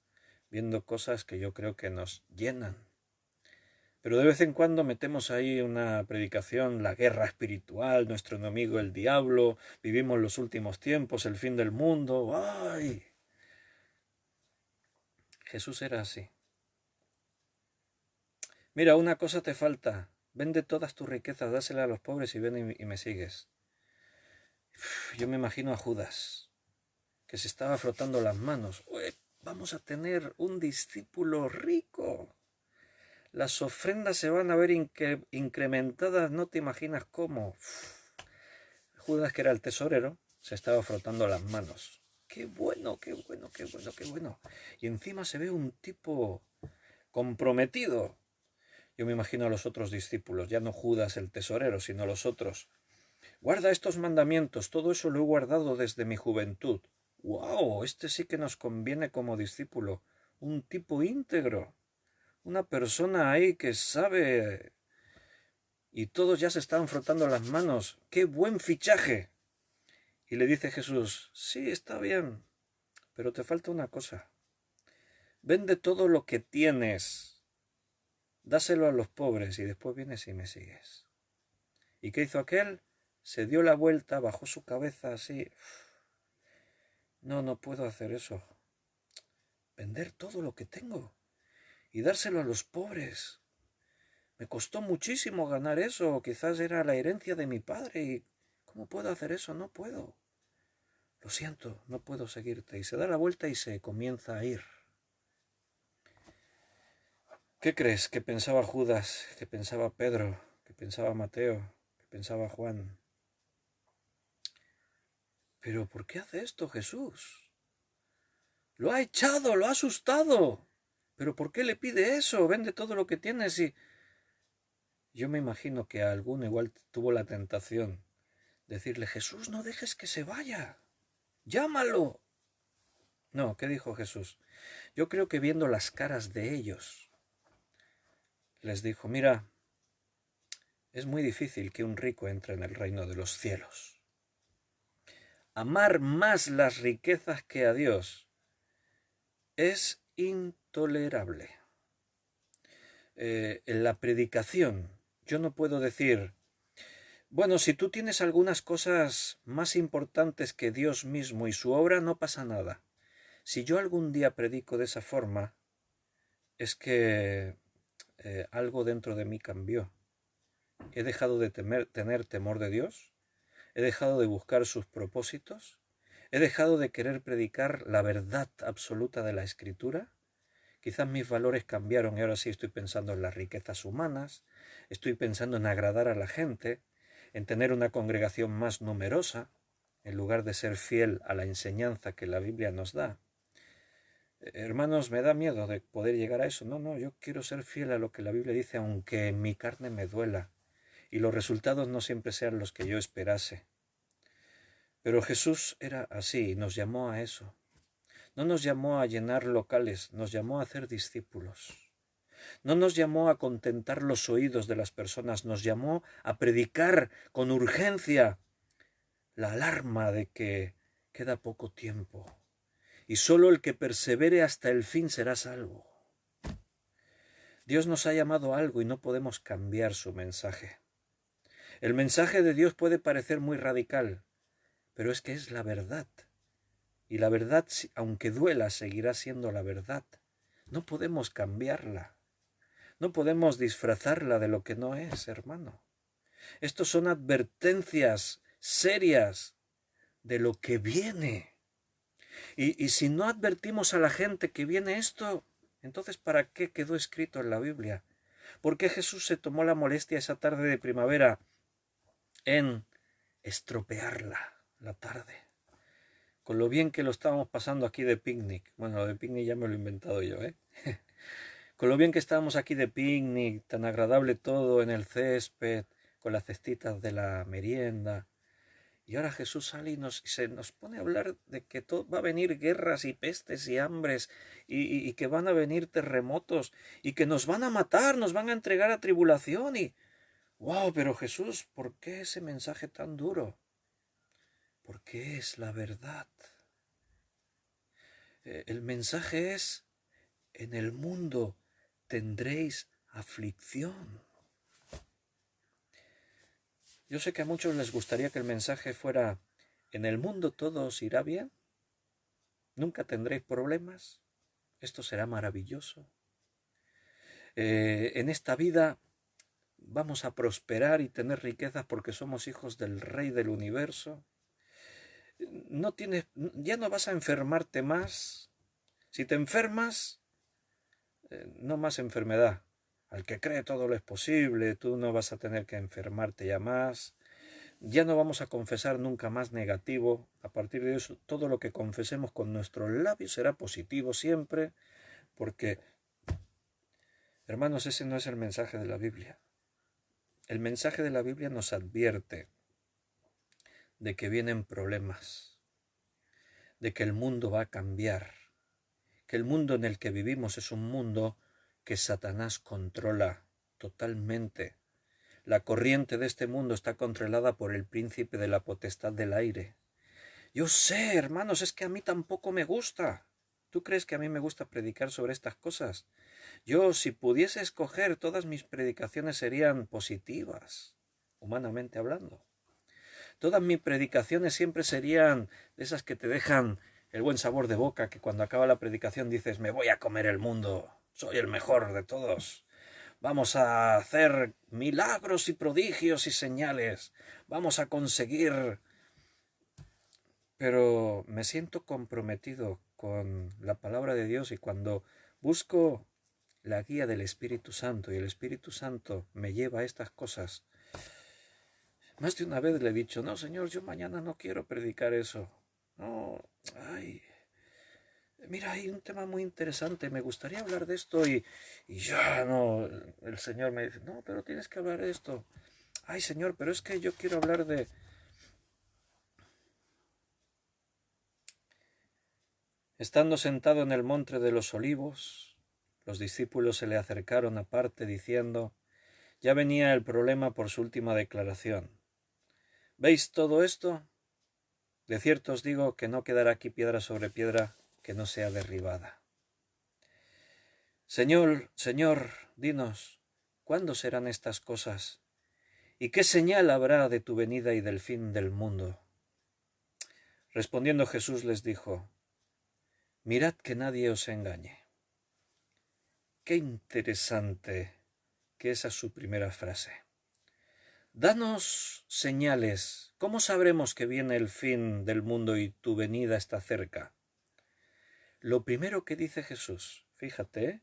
viendo cosas que yo creo que nos llenan. Pero de vez en cuando metemos ahí una predicación, la guerra espiritual, nuestro enemigo el diablo, vivimos los últimos tiempos, el fin del mundo. ¡Ay! Jesús era así. Mira, una cosa te falta. Vende todas tus riquezas, dásela a los pobres y ven y me sigues. Yo me imagino a Judas, que se estaba frotando las manos. Vamos a tener un discípulo rico. Las ofrendas se van a ver incrementadas, no te imaginas cómo. Judas, que era el tesorero, se estaba frotando las manos. ¡Qué bueno! Y encima se ve un tipo comprometido. Yo me imagino a los otros discípulos, ya no Judas el tesorero, sino los otros. Guarda estos mandamientos, todo eso lo he guardado desde mi juventud. ¡Wow! Este sí que nos conviene como discípulo. Un tipo íntegro. Una persona ahí que sabe... Y todos ya se estaban frotando las manos. ¡Qué buen fichaje! Y le dice Jesús, sí, está bien, pero te falta una cosa. Vende todo lo que tienes, dáselo a los pobres y después vienes y me sigues. ¿Y qué hizo aquel? Se dio la vuelta, bajó su cabeza así. No puedo hacer eso. Vender todo lo que tengo y dárselo a los pobres. Me costó muchísimo ganar eso, quizás era la herencia de mi padre y ¿cómo puedo hacer eso? No puedo. lo siento, no puedo seguirte. Y se da la vuelta y se comienza a ir. ¿Qué crees que pensaba Judas, que pensaba Pedro, que pensaba Mateo, que pensaba Juan? ¿Pero por qué hace esto Jesús? Lo ha echado, lo ha asustado. ¿Pero por qué le pide eso? Vende todo lo que tienes y... Yo me imagino que a alguno igual tuvo la tentación de decirle, Jesús, no dejes que se vaya. Llámalo. No, ¿qué dijo Jesús? Yo creo que viendo las caras de ellos, les dijo, mira, es muy difícil que un rico entre en el reino de los cielos. Amar más las riquezas que a Dios es intolerable. En la predicación, yo no puedo decir, bueno, si tú tienes algunas cosas más importantes que Dios mismo y su obra, no pasa nada. Si yo algún día predico de esa forma, es que algo dentro de mí cambió. He dejado de tener temor de Dios, he dejado de buscar sus propósitos, he dejado de querer predicar la verdad absoluta de la Escritura. Quizás mis valores cambiaron y ahora sí estoy pensando en las riquezas humanas, estoy pensando en agradar a la gente, en tener una congregación más numerosa, en lugar de ser fiel a la enseñanza que la Biblia nos da. Hermanos, me da miedo de poder llegar a eso. No, yo quiero ser fiel a lo que la Biblia dice, aunque en mi carne me duela y los resultados no siempre sean los que yo esperase. Pero Jesús era así y nos llamó a eso. No nos llamó a llenar locales, nos llamó a hacer discípulos. No nos llamó a contentar los oídos de las personas, nos llamó a predicar con urgencia la alarma de que queda poco tiempo y solo el que persevere hasta el fin será salvo. Dios nos ha llamado a algo y no podemos cambiar su mensaje. El mensaje de Dios puede parecer muy radical, pero es que es la verdad. Y la verdad, aunque duela, seguirá siendo la verdad. No podemos cambiarla. No podemos disfrazarla de lo que no es, hermano. Estos son advertencias serias de lo que viene. Y si no advertimos a la gente que viene esto, entonces ¿para qué quedó escrito en la Biblia? ¿Por qué Jesús se tomó la molestia esa tarde de primavera en estropearla, la tarde? Con lo bien que lo estábamos pasando aquí de picnic. Bueno, lo de picnic ya me lo he inventado yo, ¿eh? Con lo bien que estábamos aquí de picnic, tan agradable todo en el césped, con las cestitas de la merienda. Y ahora Jesús sale y se nos pone a hablar de que va a venir guerras y pestes y hambres y que van a venir terremotos y que nos van a matar, nos van a entregar a tribulación y... ¡Wow! Pero Jesús, ¿por qué ese mensaje tan duro? Porque es la verdad. El mensaje es, en el mundo tendréis aflicción. Yo sé que a muchos les gustaría que el mensaje fuera, en el mundo todo os irá bien, nunca tendréis problemas, esto será maravilloso. En esta vida vamos a prosperar y tener riquezas porque somos hijos del Rey del Universo. Ya no vas a enfermarte más. Si te enfermas, no más enfermedad. Al que cree todo lo es posible, tú no vas a tener que enfermarte ya más. Ya no vamos a confesar nunca más negativo. A partir de eso, todo lo que confesemos con nuestros labios será positivo siempre, porque, hermanos, ese no es el mensaje de la Biblia. El mensaje de la Biblia nos advierte de que vienen problemas, de que el mundo va a cambiar, que el mundo en el que vivimos es un mundo que Satanás controla totalmente. La corriente de este mundo está controlada por el príncipe de la potestad del aire. Yo sé, hermanos, es que a mí tampoco me gusta. ¿Tú crees que a mí me gusta predicar sobre estas cosas? Yo, si pudiese escoger, todas mis predicaciones serían positivas, humanamente hablando. Todas mis predicaciones siempre serían de esas que te dejan el buen sabor de boca, que cuando acaba la predicación dices, me voy a comer el mundo, soy el mejor de todos. Vamos a hacer milagros y prodigios y señales. Vamos a conseguir... pero me siento comprometido con la palabra de Dios y cuando busco la guía del Espíritu Santo y el Espíritu Santo me lleva a estas cosas, más de una vez le he dicho, no, Señor, yo mañana no quiero predicar eso. No, ay, mira, hay un tema muy interesante, me gustaría hablar de esto y ya no, el Señor me dice, no, pero tienes que hablar de esto. Ay, Señor, pero es que yo quiero hablar de... Estando sentado en el monte de los olivos, los discípulos se le acercaron aparte diciendo, ya venía el problema por su última declaración. ¿Veis todo esto? De cierto os digo que no quedará aquí piedra sobre piedra que no sea derribada. Señor, Señor, dinos, ¿cuándo serán estas cosas? ¿Y qué señal habrá de tu venida y del fin del mundo? Respondiendo Jesús les dijo, mirad que nadie os engañe. Qué interesante que esa es su primera frase. Danos señales. ¿Cómo sabremos que viene el fin del mundo y tu venida está cerca? Lo primero que dice Jesús, fíjate,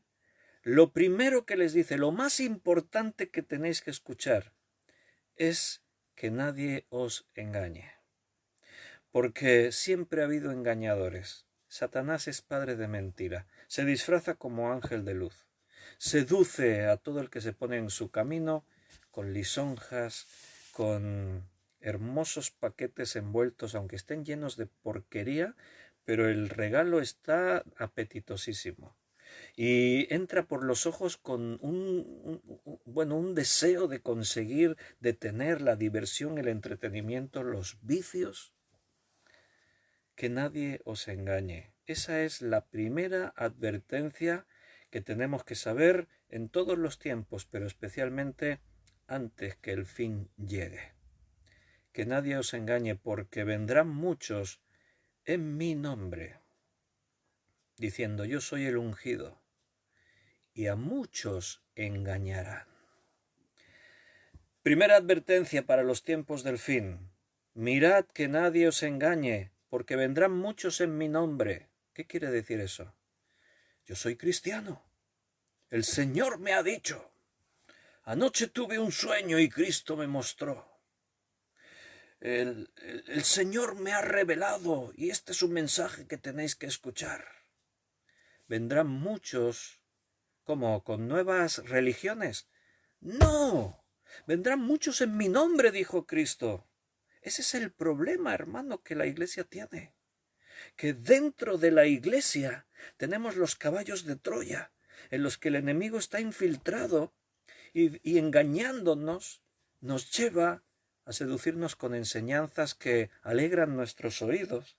lo primero que les dice, lo más importante que tenéis que escuchar, es que nadie os engañe. Porque siempre ha habido engañadores. Satanás es padre de mentira. Se disfraza como ángel de luz. Seduce a todo el que se pone en su camino con lisonjas, con hermosos paquetes envueltos, aunque estén llenos de porquería, pero el regalo está apetitosísimo. Y entra por los ojos con un deseo de conseguir, de tener la diversión, el entretenimiento, los vicios. Que nadie os engañe. Esa es la primera advertencia que tenemos que saber en todos los tiempos, pero especialmente antes que el fin llegue. Que nadie os engañe, porque vendrán muchos en mi nombre, diciendo yo soy el ungido, y a muchos engañarán. Primera advertencia para los tiempos del fin. Mirad que nadie os engañe, porque vendrán muchos en mi nombre. ¿Qué quiere decir eso? Yo soy cristiano. El Señor me ha dicho. Anoche tuve un sueño y Cristo me mostró. El Señor me ha revelado y este es un mensaje que tenéis que escuchar. Vendrán muchos, ¿cómo? ¿Con nuevas religiones? ¡No! Vendrán muchos en mi nombre, dijo Cristo. Ese es el problema, hermano, que la Iglesia tiene. Que dentro de la Iglesia tenemos los caballos de Troya, en los que el enemigo está infiltrado y engañándonos, nos lleva a seducirnos con enseñanzas que alegran nuestros oídos,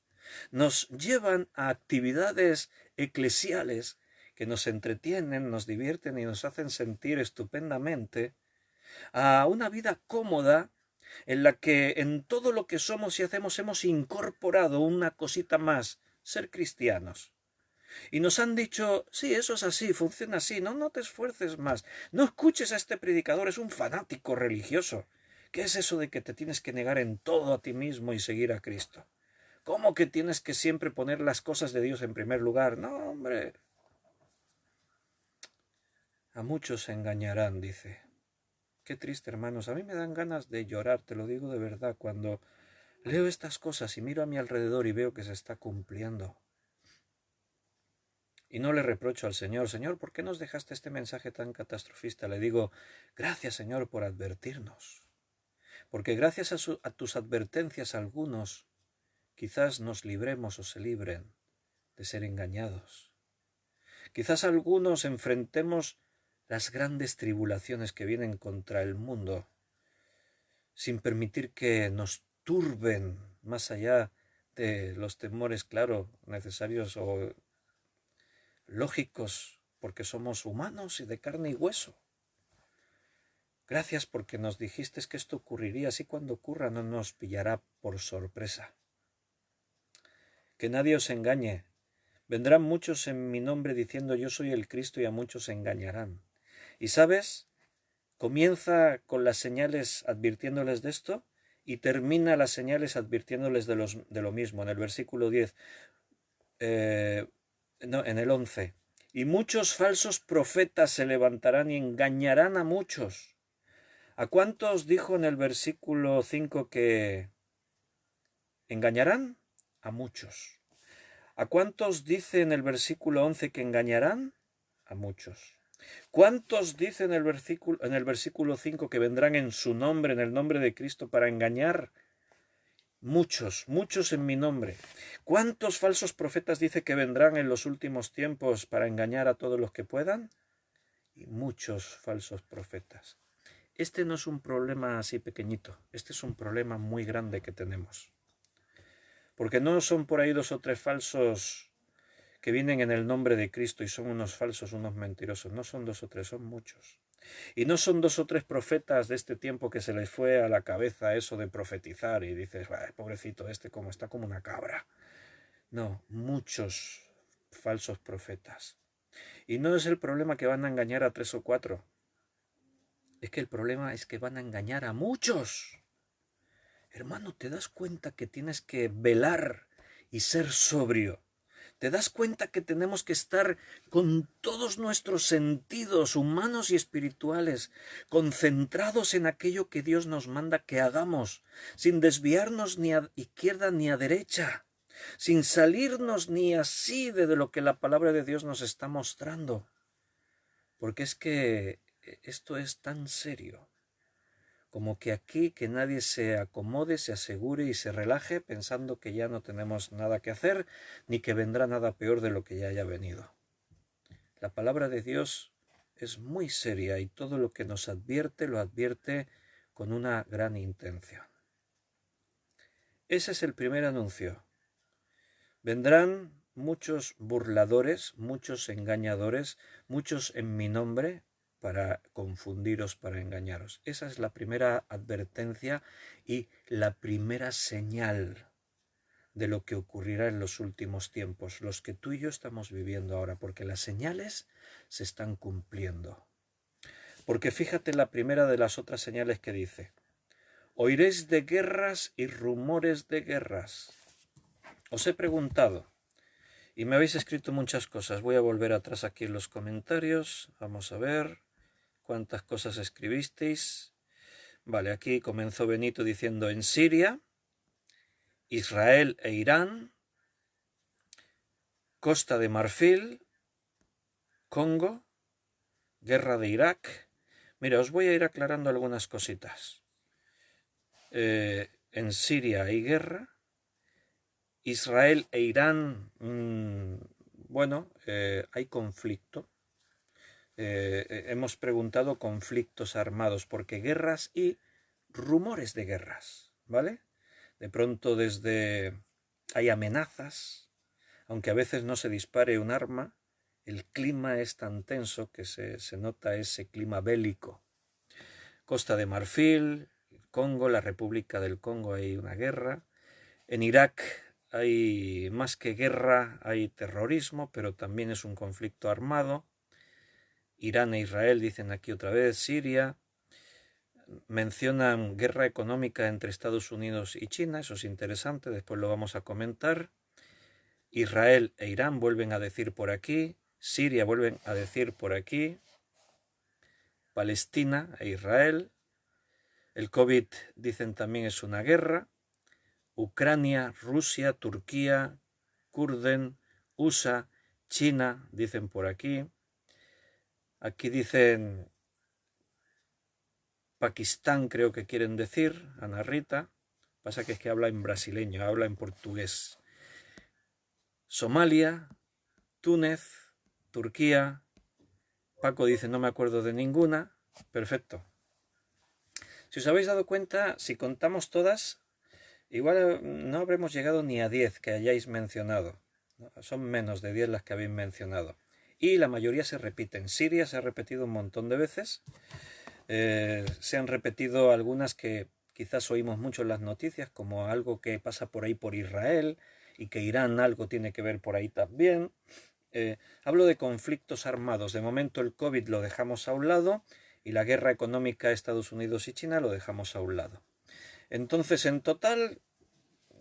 nos llevan a actividades eclesiales que nos entretienen, nos divierten y nos hacen sentir estupendamente, a una vida cómoda en la que en todo lo que somos y hacemos hemos incorporado una cosita más, ser cristianos. Y nos han dicho, sí, eso es así, funciona así, no te esfuerces más, no escuches a este predicador, es un fanático religioso. ¿Qué es eso de que te tienes que negar en todo a ti mismo y seguir a Cristo? ¿Cómo que tienes que siempre poner las cosas de Dios en primer lugar? No, hombre. A muchos se engañarán, dice. Qué triste, hermanos. A mí me dan ganas de llorar, te lo digo de verdad, cuando leo estas cosas y miro a mi alrededor y veo que se está cumpliendo. Y no le reprocho al Señor, Señor, ¿por qué nos dejaste este mensaje tan catastrofista? Le digo, gracias, Señor, por advertirnos. Porque gracias a tus advertencias algunos quizás nos libremos o se libren de ser engañados. Quizás algunos enfrentemos las grandes tribulaciones que vienen contra el mundo, sin permitir que nos turben más allá de los temores, claro, necesarios o lógicos, porque somos humanos y de carne y hueso. Gracias porque nos dijiste que esto ocurriría, así cuando ocurra no nos pillará por sorpresa. Que nadie os engañe. Vendrán muchos en mi nombre diciendo yo soy el Cristo y a muchos engañarán. ¿Y sabes? Comienza con las señales advirtiéndoles de esto y termina las señales advirtiéndoles de lo mismo. En el versículo 10, no, en el 11. Y muchos falsos profetas se levantarán y engañarán a muchos. ¿A cuántos dijo en el versículo 5 que engañarán? A muchos. ¿A cuántos dice en el versículo 11 que engañarán? A muchos. ¿Cuántos dice en el versículo 5 que vendrán en su nombre, en el nombre de Cristo, para engañar? Muchos, muchos en mi nombre. ¿Cuántos falsos profetas dice que vendrán en los últimos tiempos para engañar a todos los que puedan? Y muchos falsos profetas. Este no es un problema así pequeñito, este es un problema muy grande que tenemos. Porque no son por ahí 2 o 3 falsos que vienen en el nombre de Cristo y son unos falsos, unos mentirosos. No son 2 o 3, son muchos. Y no son 2 o 3 profetas de este tiempo que se les fue a la cabeza eso de profetizar y dices, pobrecito como está como una cabra. No, muchos falsos profetas. Y no es el problema que van a engañar a 3 o 4. Es que el problema es que van a engañar a muchos. Hermano, ¿te das cuenta que tienes que velar y ser sobrio? ¿Te das cuenta que tenemos que estar con todos nuestros sentidos humanos y espirituales concentrados en aquello que Dios nos manda que hagamos, sin desviarnos ni a izquierda ni a derecha, sin salirnos ni así de lo que la palabra de Dios nos está mostrando? Porque es que esto es tan serio. Como que aquí que nadie se acomode, se asegure y se relaje pensando que ya no tenemos nada que hacer, ni que vendrá nada peor de lo que ya haya venido. La palabra de Dios es muy seria y todo lo que nos advierte lo advierte con una gran intención. Ese es el primer anuncio. Vendrán muchos burladores, muchos engañadores, muchos en mi nombre, para confundiros, para engañaros. Esa es la primera advertencia y la primera señal de lo que ocurrirá en los últimos tiempos, los que tú y yo estamos viviendo ahora, porque las señales se están cumpliendo. Porque fíjate la primera de las otras señales que dice: oiréis de guerras y rumores de guerras. Os he preguntado, y me habéis escrito muchas cosas. Voy a volver atrás aquí en los comentarios. Vamos a ver cuántas cosas escribisteis. Vale, aquí comenzó Benito diciendo en Siria, Israel e Irán, Costa de Marfil, Congo, guerra de Irak. Mira, os voy a ir aclarando algunas cositas. En Siria hay guerra. Israel e Irán, hay conflicto. Hemos preguntado conflictos armados, porque guerras y rumores de guerras, ¿vale? De pronto hay amenazas, aunque a veces no se dispare un arma, el clima es tan tenso que se nota ese clima bélico. Costa de Marfil, Congo, la República del Congo, hay una guerra. En Irak hay más que guerra, hay terrorismo, pero también es un conflicto armado. Irán e Israel dicen aquí otra vez, Siria. Mencionan guerra económica entre Estados Unidos y China, eso es interesante, después lo vamos a comentar. Israel e Irán vuelven a decir por aquí, Siria vuelven a decir por aquí, Palestina e Israel. El COVID dicen también es una guerra. Ucrania, Rusia, Turquía, Kurden, USA, China, dicen por aquí. Aquí dicen Pakistán, creo que quieren decir, Ana Rita. Pasa que es que habla en brasileño, habla en portugués. Somalia, Túnez, Turquía. Paco dice, no me acuerdo de ninguna. Perfecto. Si os habéis dado cuenta, si contamos todas, igual no habremos llegado ni a 10 que hayáis mencionado. Son menos de 10 las que habéis mencionado. Y la mayoría se repiten. Siria se ha repetido un montón de veces. Se han repetido algunas que quizás oímos mucho en las noticias, como algo que pasa por ahí por Israel y que Irán algo tiene que ver por ahí también. Hablo de conflictos armados. De momento el COVID lo dejamos a un lado y la guerra económica Estados Unidos y China lo dejamos a un lado. Entonces, en total,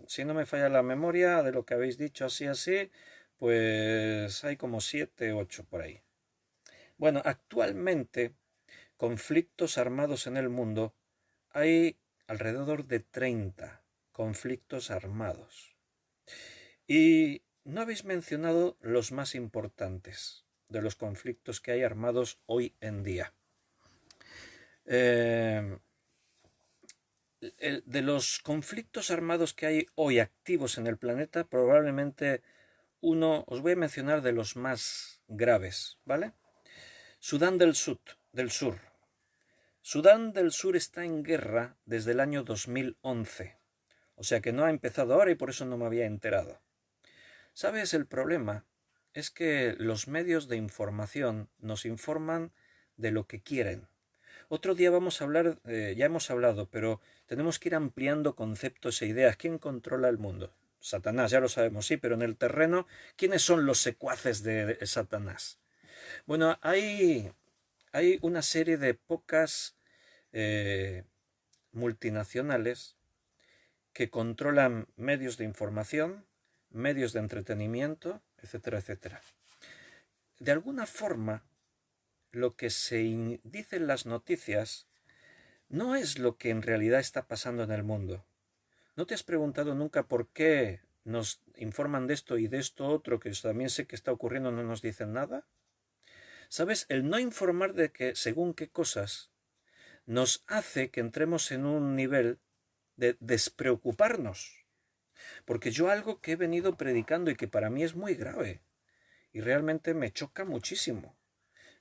si no me falla la memoria de lo que habéis dicho así, pues hay como 7, 8 por ahí. Bueno, actualmente, conflictos armados en el mundo, hay alrededor de 30 conflictos armados. Y no habéis mencionado los más importantes de los conflictos que hay armados hoy en día. De los conflictos armados que hay hoy activos en el planeta, probablemente os voy a mencionar de los más graves, ¿vale? Sudán del Sur. Sudán del Sur está en guerra desde el año 2011. O sea que no ha empezado ahora y por eso no me había enterado. ¿Sabes? El problema es que los medios de información nos informan de lo que quieren. Otro día vamos a hablar, ya hemos hablado, pero tenemos que ir ampliando conceptos e ideas. ¿Quién controla el mundo? Satanás, ya lo sabemos, sí, pero en el terreno, ¿quiénes son los secuaces de Satanás? Bueno, hay una serie de pocas multinacionales que controlan medios de información, medios de entretenimiento, etcétera, etcétera. De alguna forma, lo que se dice en las noticias no es lo que en realidad está pasando en el mundo. ¿No te has preguntado nunca por qué nos informan de esto y de esto otro que también sé que está ocurriendo no nos dicen nada? ¿Sabes? El no informar de que según qué cosas nos hace que entremos en un nivel de despreocuparnos. Porque yo algo que he venido predicando y que para mí es muy grave y realmente me choca muchísimo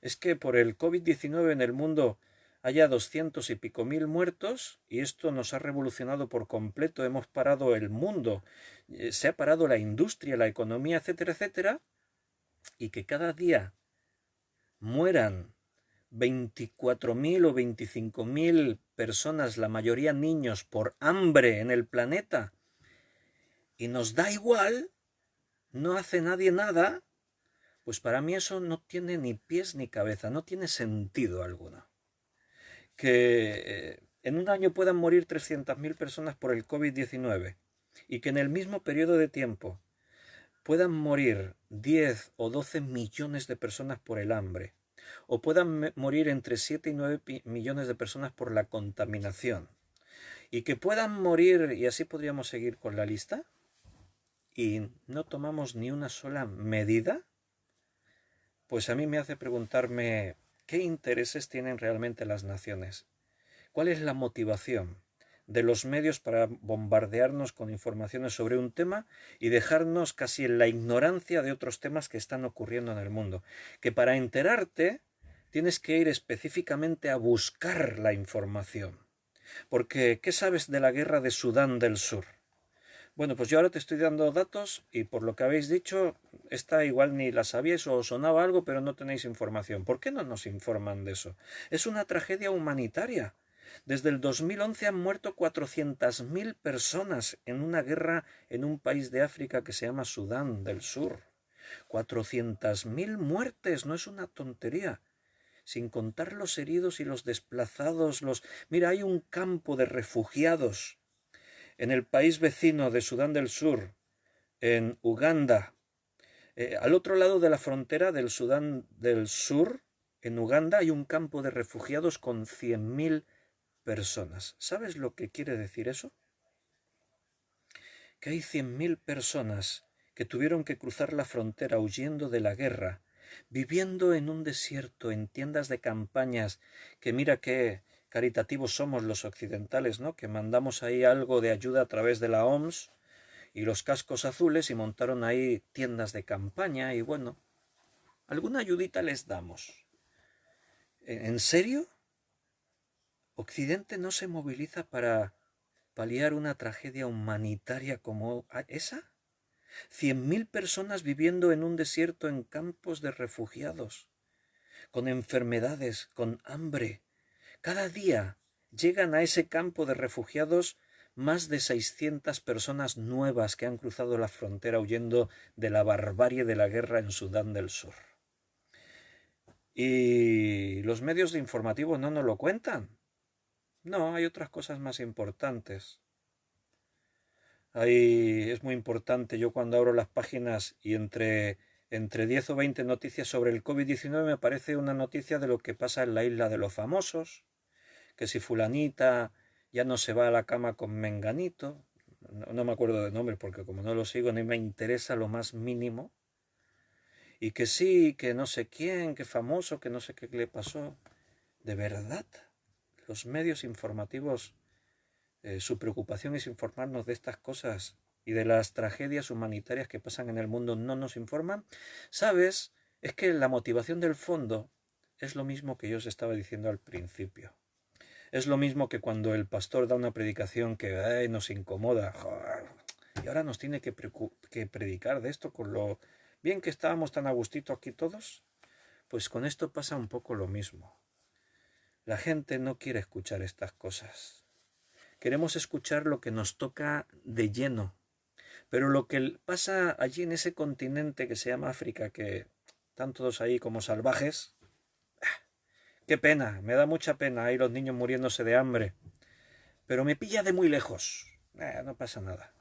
es que por el COVID-19 en el mundo haya 200 y pico mil muertos y esto nos ha revolucionado por completo, hemos parado el mundo, se ha parado la industria, la economía, etcétera, etcétera, y que cada día mueran 24.000 o 25.000 personas, la mayoría niños, por hambre en el planeta, y nos da igual, no hace nadie nada, pues para mí eso no tiene ni pies ni cabeza, no tiene sentido alguno. Que en un año puedan morir 300.000 personas por el COVID-19 y que en el mismo periodo de tiempo puedan morir 10 o 12 millones de personas por el hambre, o puedan morir entre 7 y 9 millones de personas por la contaminación, y que puedan morir, y así podríamos seguir con la lista, y no tomamos ni una sola medida, pues a mí me hace preguntarme qué intereses tienen realmente las naciones. ¿Cuál es la motivación de los medios para bombardearnos con informaciones sobre un tema y dejarnos casi en la ignorancia de otros temas que están ocurriendo en el mundo? Que para enterarte tienes que ir específicamente a buscar la información. Porque, ¿qué sabes de la guerra de Sudán del Sur? Bueno, pues yo ahora te estoy dando datos y por lo que habéis dicho, esta igual ni la sabíais o os sonaba algo, pero no tenéis información. ¿Por qué no nos informan de eso? Es una tragedia humanitaria. Desde el 2011 han muerto 400.000 personas en una guerra en un país de África que se llama Sudán del Sur. 400.000 muertes, no es una tontería. Sin contar los heridos y los desplazados, Mira, hay un campo de refugiados en el país vecino de Sudán del Sur, en Uganda, al otro lado de la frontera del Sudán del Sur, en Uganda, hay un campo de refugiados con 100.000 personas. ¿Sabes lo que quiere decir eso? Que hay 100.000 personas que tuvieron que cruzar la frontera huyendo de la guerra, viviendo en un desierto, en tiendas de campañas, que mira qué caritativos somos los occidentales, ¿no? Que mandamos ahí algo de ayuda a través de la OMS y los cascos azules y montaron ahí tiendas de campaña y bueno, alguna ayudita les damos. ¿En serio? ¿Occidente no se moviliza para paliar una tragedia humanitaria como esa? 100.000 personas viviendo en un desierto en campos de refugiados, con enfermedades, con hambre. Cada día llegan a ese campo de refugiados más de 600 personas nuevas que han cruzado la frontera huyendo de la barbarie de la guerra en Sudán del Sur. Y los medios de informativos no nos lo cuentan. No, hay otras cosas más importantes. Es muy importante, yo cuando abro las páginas y entre 10 o 20 noticias sobre el COVID-19 me aparece una noticia de lo que pasa en la isla de los famosos, que si fulanita ya no se va a la cama con menganito, no me acuerdo de nombre porque como no lo sigo ni me interesa lo más mínimo, y que sí, que no sé quién, que famoso, que no sé qué le pasó. ¿De verdad? Los medios informativos, su preocupación es informarnos de estas cosas y de las tragedias humanitarias que pasan en el mundo, no nos informan. ¿Sabes? Es que la motivación del fondo es lo mismo que yo os estaba diciendo al principio. Es lo mismo que cuando el pastor da una predicación que nos incomoda. Joder, y ahora nos tiene que predicar de esto con lo bien que estábamos tan a gustito aquí todos. Pues con esto pasa un poco lo mismo. La gente no quiere escuchar estas cosas. Queremos escuchar lo que nos toca de lleno. Pero lo que pasa allí en ese continente que se llama África, que están todos ahí como salvajes, qué pena, me da mucha pena ahí los niños muriéndose de hambre. Pero me pilla de muy lejos. No pasa nada.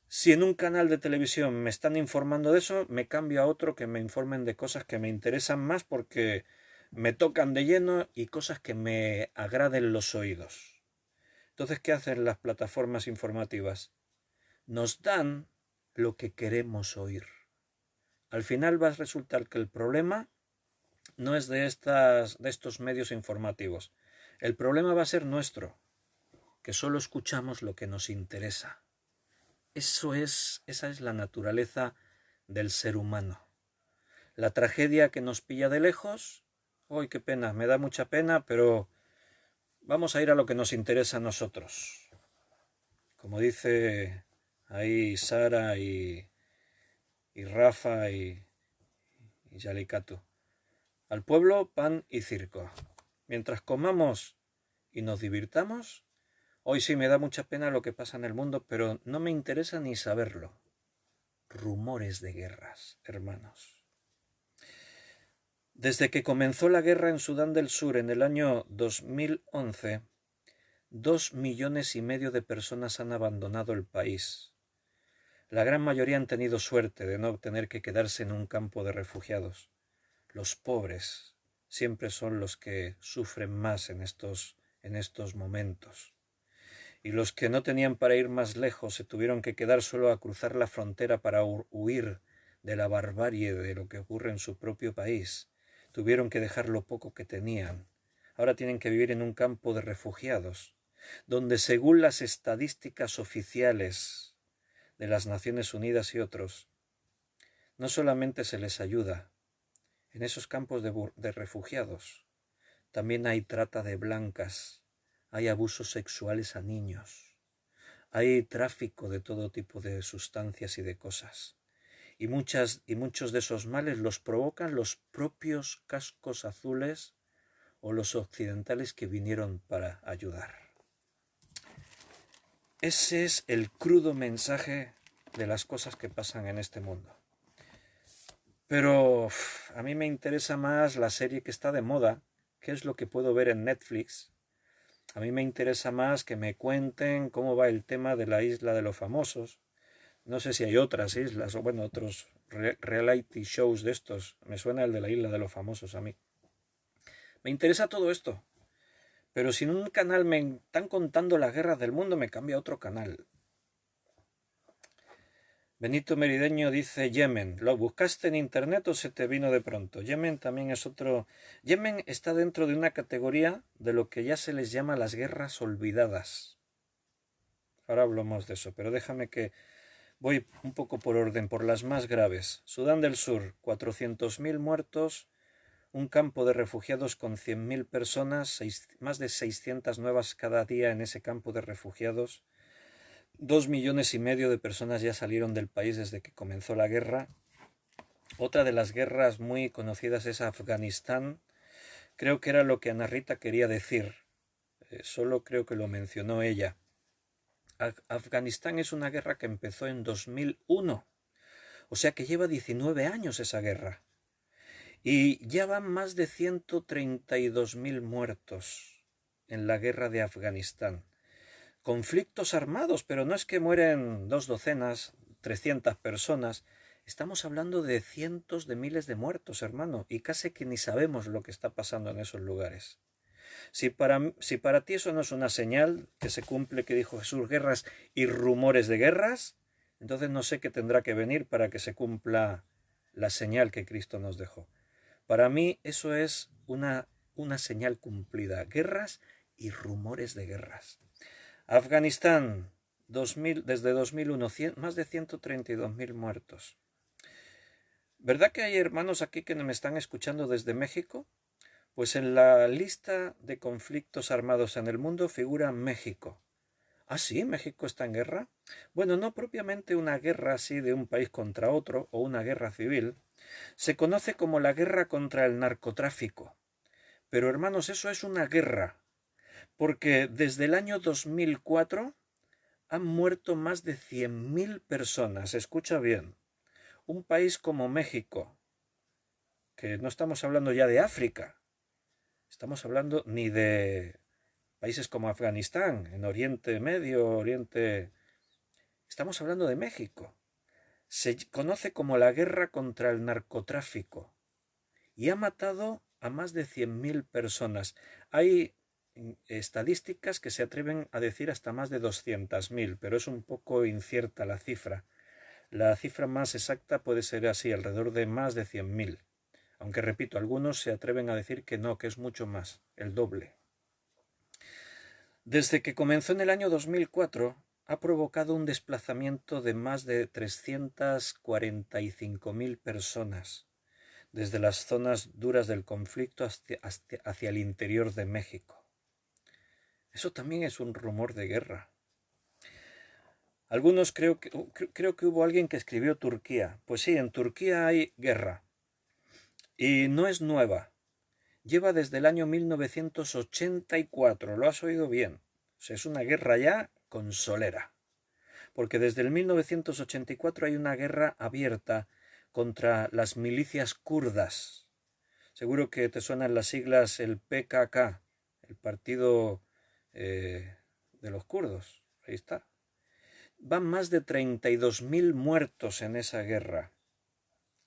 Si en un canal de televisión me están informando de eso, me cambio a otro que me informen de cosas que me interesan más porque me tocan de lleno y cosas que me agraden los oídos. Entonces, ¿qué hacen las plataformas informativas? Nos dan lo que queremos oír. Al final va a resultar que el problema no es de estos medios informativos. El problema va a ser nuestro, que solo escuchamos lo que nos interesa. Esa es la naturaleza del ser humano. La tragedia que nos pilla de lejos, ¡ay, qué pena! Me da mucha pena, pero vamos a ir a lo que nos interesa a nosotros. Como dice ahí Sara y Rafa y Yalikatu. Al pueblo, pan y circo. Mientras comamos y nos divirtamos, hoy sí me da mucha pena lo que pasa en el mundo, pero no me interesa ni saberlo. Rumores de guerras, hermanos. Desde que comenzó la guerra en Sudán del Sur en el año 2011, 2,5 millones de personas han abandonado el país. La gran mayoría han tenido suerte de no tener que quedarse en un campo de refugiados. Los pobres siempre son los que sufren más en estos momentos. Y los que no tenían para ir más lejos se tuvieron que quedar solo a cruzar la frontera para huir de la barbarie de lo que ocurre en su propio país. Tuvieron que dejar lo poco que tenían. Ahora tienen que vivir en un campo de refugiados, donde según las estadísticas oficiales de las Naciones Unidas y otros, no solamente se les ayuda, en esos campos de refugiados también hay trata de blancas, hay abusos sexuales a niños, hay tráfico de todo tipo de sustancias y de cosas. Y muchos de esos males los provocan los propios cascos azules o los occidentales que vinieron para ayudar. Ese es el crudo mensaje de las cosas que pasan en este mundo. Pero a mí me interesa más la serie que está de moda, que es lo que puedo ver en Netflix. A mí me interesa más que me cuenten cómo va el tema de la isla de los famosos. No sé si hay otras islas o bueno, otros reality shows de estos. Me suena el de la isla de los famosos a mí. Me interesa todo esto. Pero si en un canal me están contando las guerras del mundo, me cambio a otro canal. Benito Merideño dice Yemen. ¿Lo buscaste en internet o se te vino de pronto? Yemen también es otro... Yemen está dentro de una categoría de lo que ya se les llama las guerras olvidadas. Ahora hablamos de eso, pero déjame que... Voy un poco por orden, por las más graves. Sudán del Sur, 400.000 muertos, un campo de refugiados con 100.000 personas, más de 600 nuevas cada día en ese campo de refugiados. 2,5 millones de personas ya salieron del país desde que comenzó la guerra. Otra de las guerras muy conocidas es Afganistán. Creo que era lo que Ana Rita quería decir. Solo creo que lo mencionó ella. Afganistán es una guerra que empezó en 2001. O sea que lleva 19 años esa guerra. Y ya van más de 132.000 muertos. en la guerra de Afganistán. Conflictos armados, pero no es que mueren 2 docenas, 300 personas. Estamos hablando de cientos de miles de muertos, hermano, y casi que ni sabemos lo que está pasando en esos lugares. Si para ti eso no es una señal que se cumple, que dijo Jesús, guerras y rumores de guerras, entonces no sé qué tendrá que venir para que se cumpla la señal que Cristo nos dejó. Para mí eso es una señal cumplida, guerras y rumores de guerras. Afganistán, desde 2001, más de 132.000 muertos. ¿Verdad que hay hermanos aquí que me están escuchando desde México? Pues en la lista de conflictos armados en el mundo figura México. ¿Ah, sí? ¿México está en guerra? Bueno, no propiamente una guerra así de un país contra otro o una guerra civil. Se conoce como la guerra contra el narcotráfico. Pero hermanos, eso es una guerra, porque desde el año 2004 han muerto más de 100.000 personas. Escucha bien, un país como México, que no estamos hablando ya de África, estamos hablando ni de países como Afganistán, en Oriente Medio, Oriente... Estamos hablando de México. Se conoce como la guerra contra el narcotráfico y ha matado a más de 100.000 personas. Hay estadísticas que se atreven a decir hasta más de 200.000, pero es un poco incierta la cifra. La cifra más exacta puede ser así, alrededor de más de 100.000. Aunque repito, algunos se atreven a decir que no, que es mucho más, el doble. Desde que comenzó en el año 2004, ha provocado un desplazamiento de más de 345.000 personas, desde las zonas duras del conflicto hacia el interior de México. Eso también es un rumor de guerra. Algunos creo que hubo alguien que escribió Turquía. Pues sí, en Turquía hay guerra. Y no es nueva. Lleva desde el año 1984, lo has oído bien. O sea, es una guerra ya con solera. Porque desde el 1984 hay una guerra abierta contra las milicias kurdas. Seguro que te suenan las siglas el PKK, el partido de los kurdos. Ahí está. Van más de 32.000 muertos en esa guerra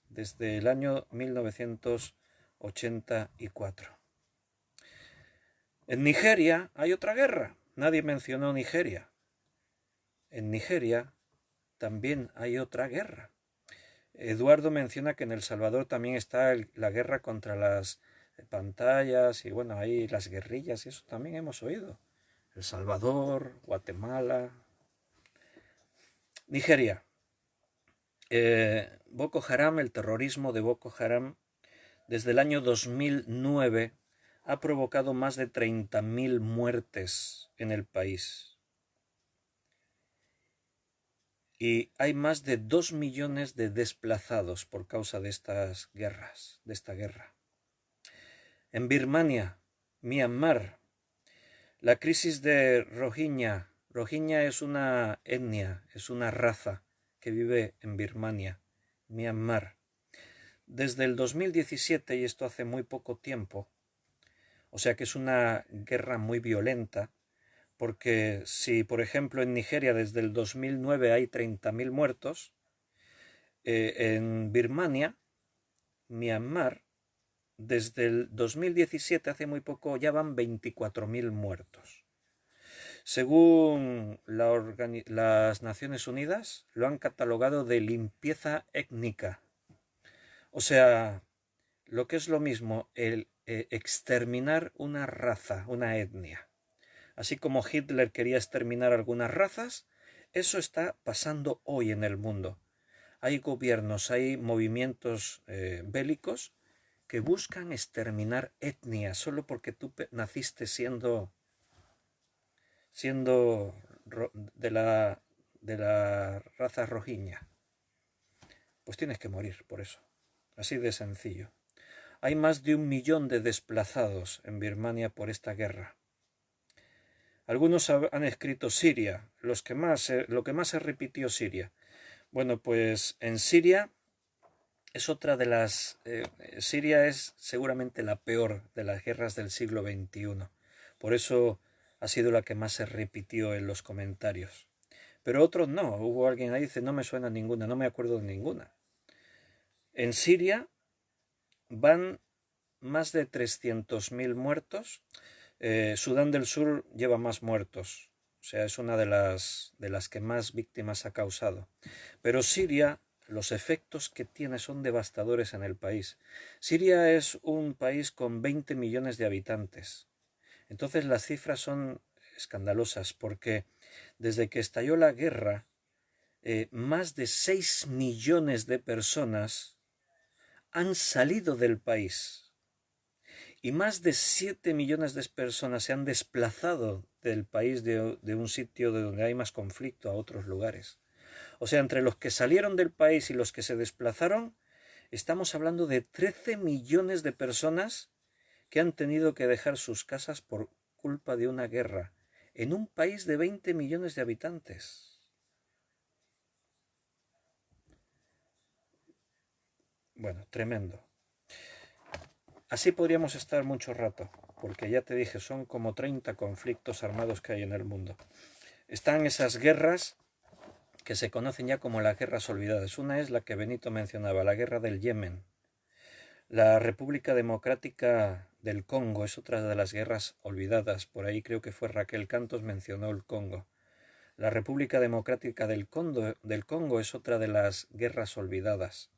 desde el año 1984. En Nigeria hay otra guerra. Nadie mencionó Nigeria. En Nigeria también hay otra guerra. Eduardo menciona que en El Salvador también está la guerra contra las pantallas y bueno, ahí las guerrillas y eso también hemos oído. El Salvador, Guatemala, Nigeria. Boko Haram, el terrorismo de Boko Haram, desde el año 2009 ha provocado más de 30.000 muertes en el país. Y hay más de 2 millones de desplazados por causa de estas guerras, de esta guerra. En Birmania, Myanmar, la crisis de Rohingya. Rohingya es una etnia, es una raza que vive en Birmania, Myanmar. Desde el 2017, y esto hace muy poco tiempo, o sea que es una guerra muy violenta, porque si, por ejemplo, en Nigeria desde el 2009 hay 30.000 muertos, en Birmania, Myanmar, desde el 2017, hace muy poco, ya van 24.000 muertos. Según las Naciones Unidas, lo han catalogado de limpieza étnica. O sea, lo que es lo mismo, el exterminar una raza, una etnia. Así como Hitler quería exterminar algunas razas, eso está pasando hoy en el mundo. Hay gobiernos, hay movimientos bélicos que buscan exterminar etnias solo porque tú naciste siendo de la raza rohingya. Pues tienes que morir por eso. Así de sencillo. Hay más de 1 millón de desplazados en Birmania por esta guerra. Algunos han escrito Siria, lo que más se repitió Siria. Bueno, pues en Siria es otra de las... Siria es seguramente la peor de las guerras del siglo XXI, Por eso ha sido la que más se repitió en los comentarios. Pero otros no. Hubo alguien ahí que dice, no me suena ninguna, no me acuerdo de ninguna. En Siria van más de 300.000 muertos. Sudán del Sur lleva más muertos. O sea, es una de las que más víctimas ha causado. Pero Siria, los efectos que tiene son devastadores en el país. Siria es un país con 20 millones de habitantes. Entonces las cifras son escandalosas porque desde que estalló la guerra, más de 6 millones de personas han salido del país y más de 7 millones de personas se han desplazado del país de un sitio de donde hay más conflicto a otros lugares. O sea, entre los que salieron del país y los que se desplazaron, estamos hablando de 13 millones de personas que han tenido que dejar sus casas por culpa de una guerra en un país de 20 millones de habitantes. Bueno, tremendo. Así podríamos estar mucho rato, porque ya te dije, son como 30 conflictos armados que hay en el mundo. Están esas guerras que se conocen ya como las guerras olvidadas. Una es la que Benito mencionaba, la guerra del Yemen. La República Democrática del Congo es otra de las guerras olvidadas. Por ahí creo que fue Raquel Cantos mencionó el Congo. La República Democrática del Congo es otra de las guerras olvidadas.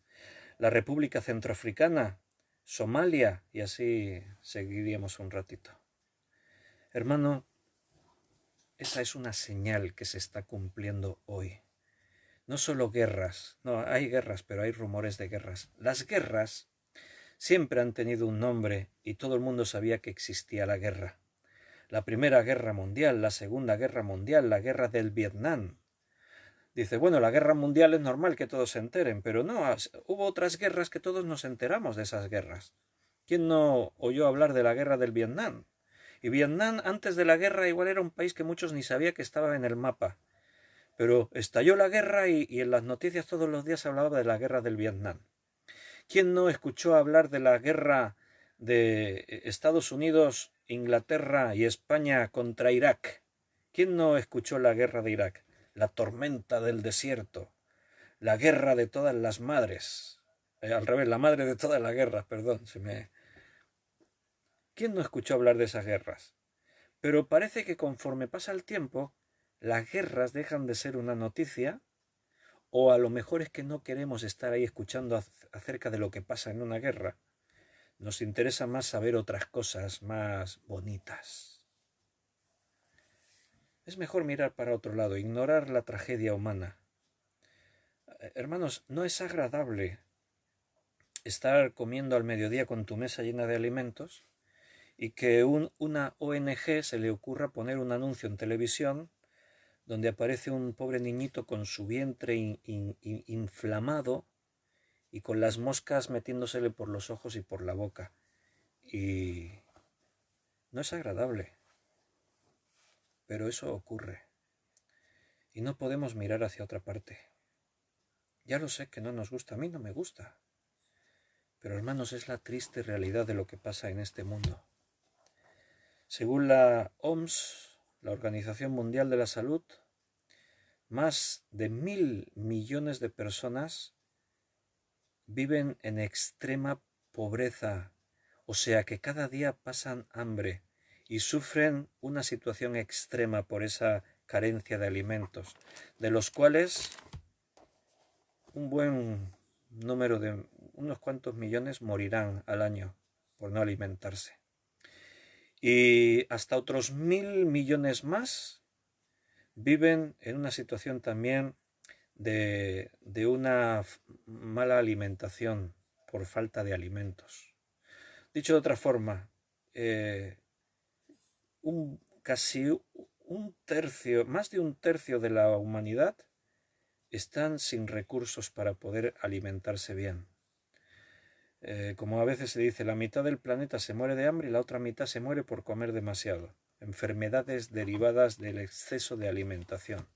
La República Centroafricana, Somalia, y así seguiríamos un ratito. Hermano, esa es una señal que se está cumpliendo hoy. No solo guerras, no, hay guerras, pero hay rumores de guerras. Las guerras siempre han tenido un nombre y todo el mundo sabía que existía la guerra. La Primera Guerra Mundial, la Segunda Guerra Mundial, la Guerra del Vietnam. Dice, bueno, la guerra mundial es normal que todos se enteren, pero no, hubo otras guerras que todos nos enteramos de esas guerras. ¿Quién no oyó hablar de la guerra del Vietnam? Y Vietnam antes de la guerra igual era un país que muchos ni sabía que estaba en el mapa. Pero estalló la guerra y en las noticias todos los días se hablaba de la guerra del Vietnam. ¿Quién no escuchó hablar de la guerra de Estados Unidos, Inglaterra y España contra Irak? ¿Quién no escuchó la guerra de Irak? La tormenta del desierto, la guerra de todas las madres. Al revés, la madre de todas las guerras, perdón. ¿Quién no escuchó hablar de esas guerras? Pero parece que conforme pasa el tiempo, las guerras dejan de ser una noticia, o a lo mejor es que no queremos estar ahí escuchando acerca de lo que pasa en una guerra. Nos interesa más saber otras cosas más bonitas. Es mejor mirar para otro lado, ignorar la tragedia humana. Hermanos, no es agradable estar comiendo al mediodía con tu mesa llena de alimentos y que una ONG se le ocurra poner un anuncio en televisión donde aparece un pobre niñito con su vientre inflamado y con las moscas metiéndosele por los ojos y por la boca. Y no es agradable, pero eso ocurre. Y no podemos mirar hacia otra parte. Ya lo sé que no nos gusta, a mí no me gusta. Pero hermanos, es la triste realidad de lo que pasa en este mundo. Según la OMS, la Organización Mundial de la Salud, más de 1.000 millones de personas viven en extrema pobreza, o sea que cada día pasan hambre y sufren una situación extrema por esa carencia de alimentos, de los cuales un buen número de unos cuantos millones morirán al año por no alimentarse. Y hasta otros 1.000 millones más viven en una situación también de una mala alimentación por falta de alimentos. Dicho de otra forma, más de un tercio de la humanidad están sin recursos para poder alimentarse bien. Como a veces se dice, la mitad del planeta se muere de hambre y la otra mitad se muere por comer demasiado. Enfermedades derivadas del exceso de alimentación.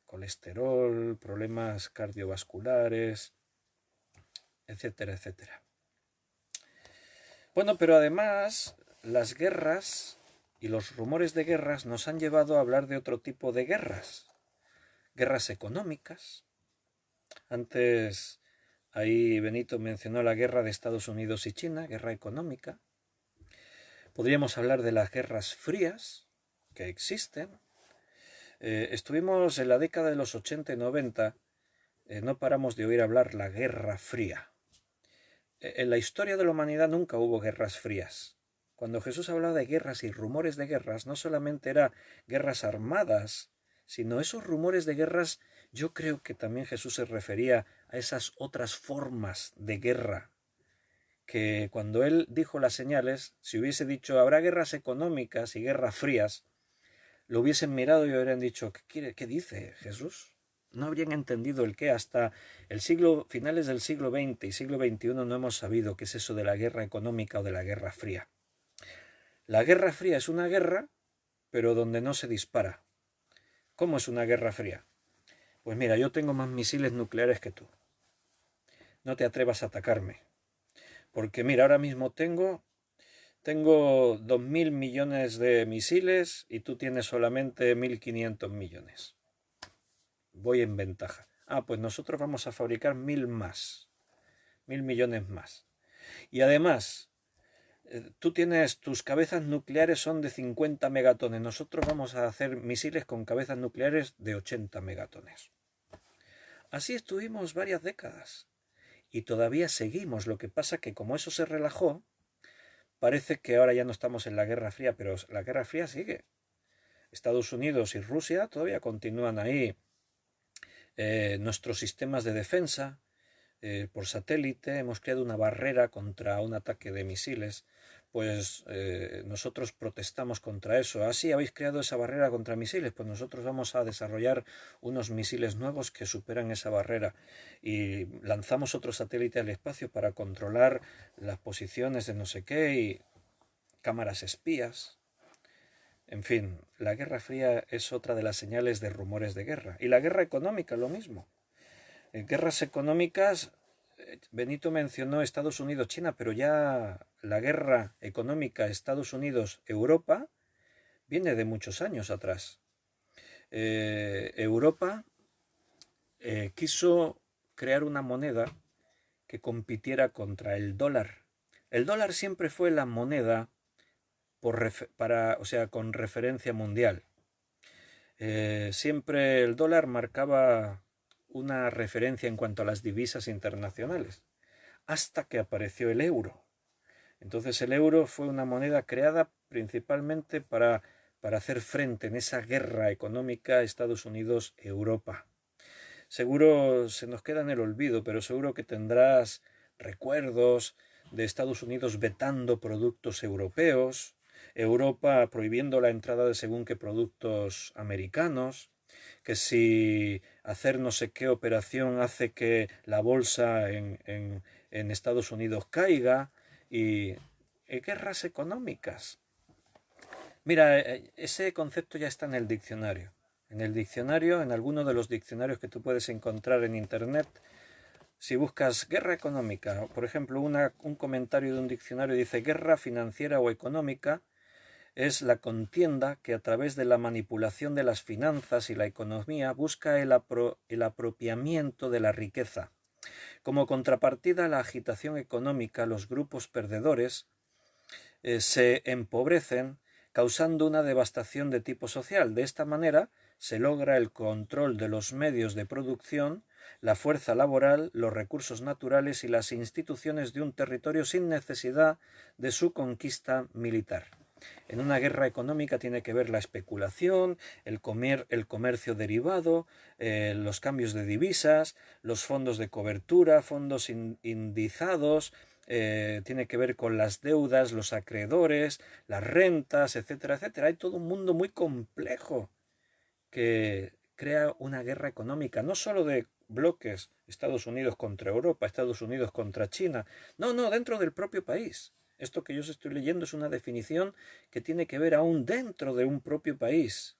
Colesterol, problemas cardiovasculares, etcétera, etcétera. Bueno, pero además las guerras y los rumores de guerras nos han llevado a hablar de otro tipo de guerras. Guerras económicas. Antes ahí Benito mencionó la guerra de Estados Unidos y China, guerra económica. Podríamos hablar de las guerras frías que existen. Estuvimos en la década de los 80 y 90, no paramos de oír hablar la Guerra Fría. En la historia de la humanidad nunca hubo guerras frías. Cuando Jesús hablaba de guerras y rumores de guerras, no solamente eran guerras armadas, sino esos rumores de guerras, yo creo que también Jesús se refería a esas otras formas de guerra, que cuando él dijo las señales, si hubiese dicho habrá guerras económicas y guerras frías, lo hubiesen mirado y habrían dicho, ¿qué dice Jesús? No habrían entendido el qué. Hasta finales del siglo XX y siglo XXI no hemos sabido qué es eso de la guerra económica o de la guerra fría. La guerra fría es una guerra, pero donde no se dispara. ¿Cómo es una guerra fría? Pues mira, yo tengo más misiles nucleares que tú. No te atrevas a atacarme. Porque mira, ahora mismo tengo 2.000 millones de misiles y tú tienes solamente 1.500 millones. Voy en ventaja. Pues nosotros vamos a fabricar 1.000 más. 1.000 millones más. Y además, tus cabezas nucleares son de 50 megatones. Nosotros vamos a hacer misiles con cabezas nucleares de 80 megatones. Así estuvimos varias décadas. Y todavía seguimos. Lo que pasa que como eso se relajó, parece que ahora ya no estamos en la Guerra Fría, pero la Guerra Fría sigue. Estados Unidos y Rusia todavía continúan ahí. Nuestros sistemas de defensa por satélite, hemos creado una barrera contra un ataque de misiles. Pues nosotros protestamos contra eso. ¿Sí habéis creado esa barrera contra misiles? Pues nosotros vamos a desarrollar unos misiles nuevos que superan esa barrera y lanzamos otro satélite al espacio para controlar las posiciones de no sé qué y cámaras espías. En fin, la Guerra Fría es otra de las señales de rumores de guerra. Y la guerra económica, lo mismo. En guerras económicas, Benito mencionó Estados Unidos-China, pero ya la guerra económica Estados Unidos-Europa viene de muchos años atrás. Europa quiso crear una moneda que compitiera contra el dólar. El dólar siempre fue la moneda con referencia mundial. Siempre el dólar marcaba una referencia en cuanto a las divisas internacionales, hasta que apareció el euro. Entonces el euro fue una moneda creada principalmente para hacer frente en esa guerra económica Estados Unidos-Europa. Seguro se nos queda en el olvido, pero seguro que tendrás recuerdos de Estados Unidos vetando productos europeos, Europa prohibiendo la entrada de según qué productos americanos, que si hacer no sé qué operación hace que la bolsa en Estados Unidos caiga, y guerras económicas. Mira, ese concepto ya está en el diccionario. En el diccionario, en alguno de los diccionarios que tú puedes encontrar en internet, si buscas guerra económica, por ejemplo, un comentario de un diccionario dice guerra financiera o económica es la contienda que a través de la manipulación de las finanzas y la economía busca el apropiamiento de la riqueza. Como contrapartida a la agitación económica, los grupos perdedores se empobrecen, causando una devastación de tipo social. De esta manera se logra el control de los medios de producción, la fuerza laboral, los recursos naturales y las instituciones de un territorio sin necesidad de su conquista militar. En una guerra económica tiene que ver la especulación, el comercio derivado, los cambios de divisas, los fondos de cobertura, fondos indizados, tiene que ver con las deudas, los acreedores, las rentas, etcétera, etcétera. Hay todo un mundo muy complejo que crea una guerra económica, no solo de bloques, Estados Unidos contra Europa, Estados Unidos contra China, no, dentro del propio país. Esto que yo os estoy leyendo es una definición que tiene que ver aún dentro de un propio país.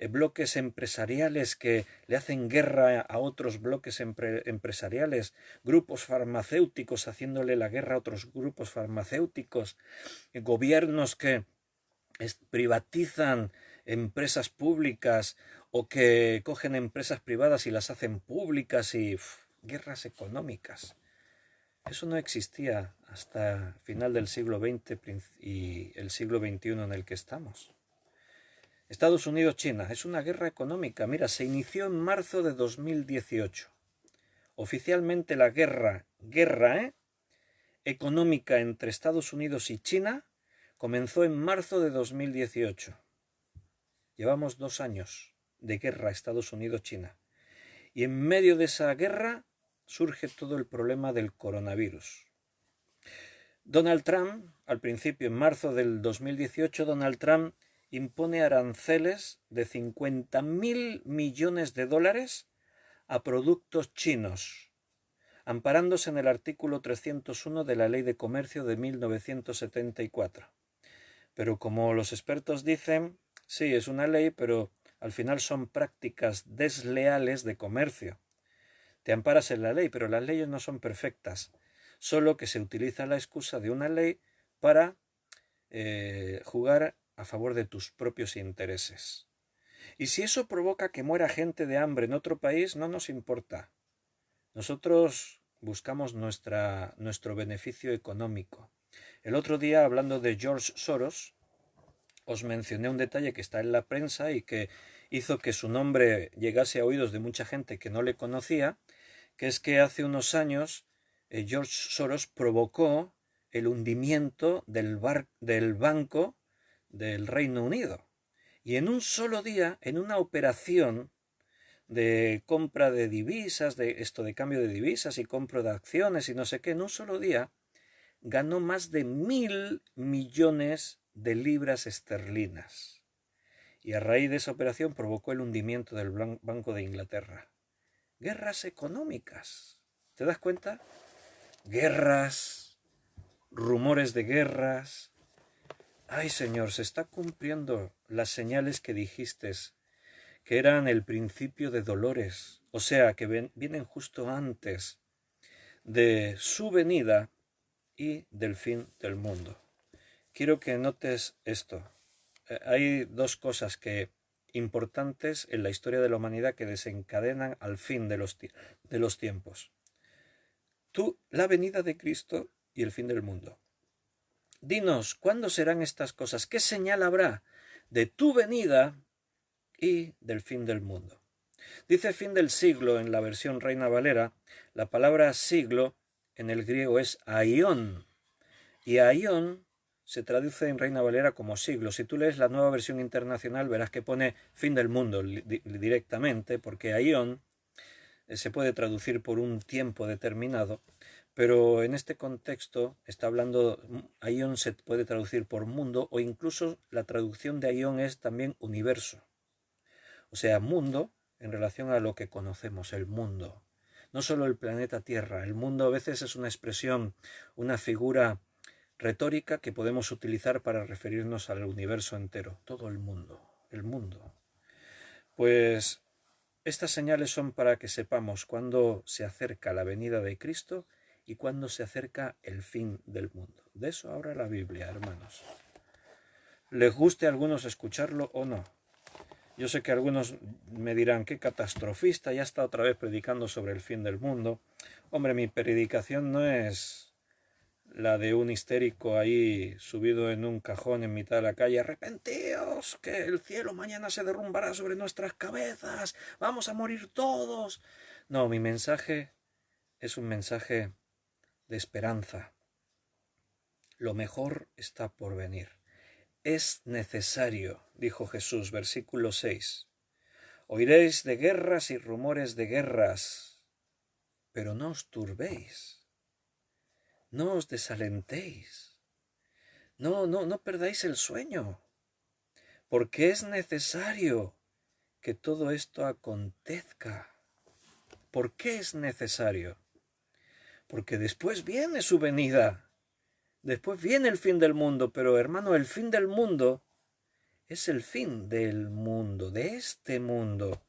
bloques empresariales que le hacen guerra a otros bloques empresariales, grupos farmacéuticos haciéndole la guerra a otros grupos farmacéuticos, gobiernos que privatizan empresas públicas o que cogen empresas privadas y las hacen públicas y guerras económicas. Eso no existía hasta final del siglo XX y el siglo XXI en el que estamos. Estados Unidos-China es una guerra económica. Mira, se inició en marzo de 2018. Oficialmente la guerra económica entre Estados Unidos y China comenzó en marzo de 2018. Llevamos 2 años de guerra Estados Unidos-China. Y en medio de esa guerra surge todo el problema del coronavirus. Donald Trump, al principio, en marzo del 2018, Donald Trump impone aranceles de 50.000 millones de dólares a productos chinos, amparándose en el artículo 301 de la Ley de Comercio de 1974. Pero como los expertos dicen, sí, es una ley, pero al final son prácticas desleales de comercio. Te amparas en la ley, pero las leyes no son perfectas, solo que se utiliza la excusa de una ley para jugar a favor de tus propios intereses. Y si eso provoca que muera gente de hambre en otro país, no nos importa. Nosotros buscamos nuestro beneficio económico. El otro día, hablando de George Soros, os mencioné un detalle que está en la prensa y que hizo que su nombre llegase a oídos de mucha gente que no le conocía, que es que hace unos años George Soros provocó el hundimiento del Banco del Reino Unido. Y en un solo día, en una operación de compra de divisas, de cambio de divisas y compra de acciones y no sé qué, en un solo día ganó más de 1.000 millones de libras esterlinas. Y a raíz de esa operación provocó el hundimiento del Banco de Inglaterra. Guerras económicas. ¿Te das cuenta? Guerras, rumores de guerras. Ay, Señor, se está cumpliendo las señales que dijiste, que eran el principio de dolores, o sea, que vienen justo antes de su venida y del fin del mundo. Quiero que notes esto. Hay 2 cosas importantes en la historia de la humanidad que desencadenan al fin de los tiempos. La venida de Cristo y el fin del mundo. Dinos, ¿cuándo serán estas cosas? ¿Qué señal habrá de tu venida y del fin del mundo? Dice fin del siglo en la versión Reina Valera. La palabra siglo en el griego es aión. Y aión se traduce en Reina Valera como siglo. Si tú lees la Nueva Versión Internacional verás que pone fin del mundo directamente, porque aión se puede traducir por un tiempo determinado, pero en este contexto está hablando, aión se puede traducir por mundo, o incluso la traducción de aión es también universo. O sea, mundo en relación a lo que conocemos, el mundo. No solo el planeta Tierra, el mundo a veces es una expresión, una figura retórica que podemos utilizar para referirnos al universo entero, todo el mundo, el mundo. Pues estas señales son para que sepamos cuándo se acerca la venida de Cristo y cuándo se acerca el fin del mundo. De eso habla la Biblia, hermanos. Les guste a algunos escucharlo o no. Yo sé que algunos me dirán, qué catastrofista, ya está otra vez predicando sobre el fin del mundo. Hombre, mi predicación no es la de un histérico ahí subido en un cajón en mitad de la calle. Arrepentíos, que el cielo mañana se derrumbará sobre nuestras cabezas, vamos a morir todos. No, mi mensaje es un mensaje de esperanza. Lo mejor está por venir. Es necesario, dijo Jesús, versículo 6. Oiréis de guerras y rumores de guerras, pero no os turbéis, no os desalentéis, no perdáis el sueño, porque es necesario que todo esto acontezca. ¿Por qué es necesario? Porque después viene su venida. Después viene el fin del mundo, pero hermano, el fin del mundo es el fin del mundo, de este mundo,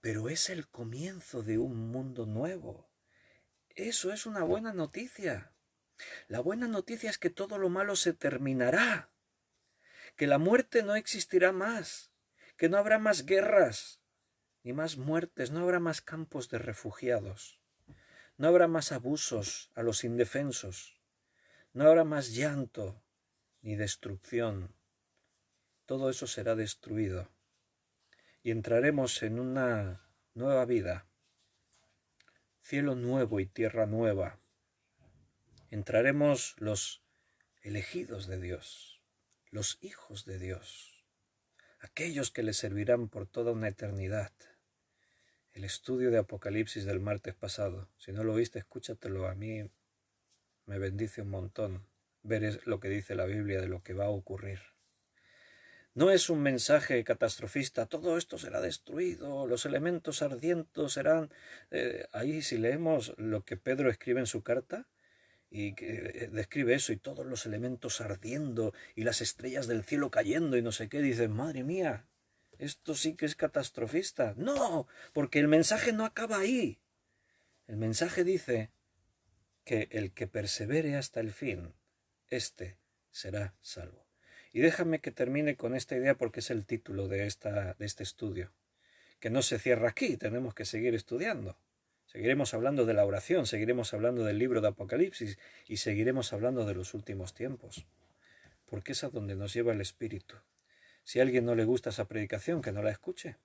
pero es el comienzo de un mundo nuevo. Eso es una buena noticia. La buena noticia es que todo lo malo se terminará, que la muerte no existirá más, que no habrá más guerras, ni más muertes, no habrá más campos de refugiados, no habrá más abusos a los indefensos, no habrá más llanto ni destrucción. Todo eso será destruido y entraremos en una nueva vida, cielo nuevo y tierra nueva. Entraremos los elegidos de Dios, los hijos de Dios, aquellos que le servirán por toda una eternidad. El estudio de Apocalipsis del martes pasado, si no lo viste, escúchatelo, a mí me bendice un montón ver lo que dice la Biblia de lo que va a ocurrir. No es un mensaje catastrofista, todo esto será destruido, los elementos ardientes serán... ahí si leemos lo que Pedro escribe en su carta, y que describe eso, y todos los elementos ardiendo, y las estrellas del cielo cayendo, y no sé qué, dices, madre mía, esto sí que es catastrofista. No, porque el mensaje no acaba ahí. El mensaje dice que el que persevere hasta el fin, éste será salvo. Y déjame que termine con esta idea porque es el título de este estudio, que no se cierra aquí, tenemos que seguir estudiando. Seguiremos hablando de la oración, seguiremos hablando del libro de Apocalipsis y seguiremos hablando de los últimos tiempos, porque es a donde nos lleva el Espíritu. Si a alguien no le gusta esa predicación, que no la escuche.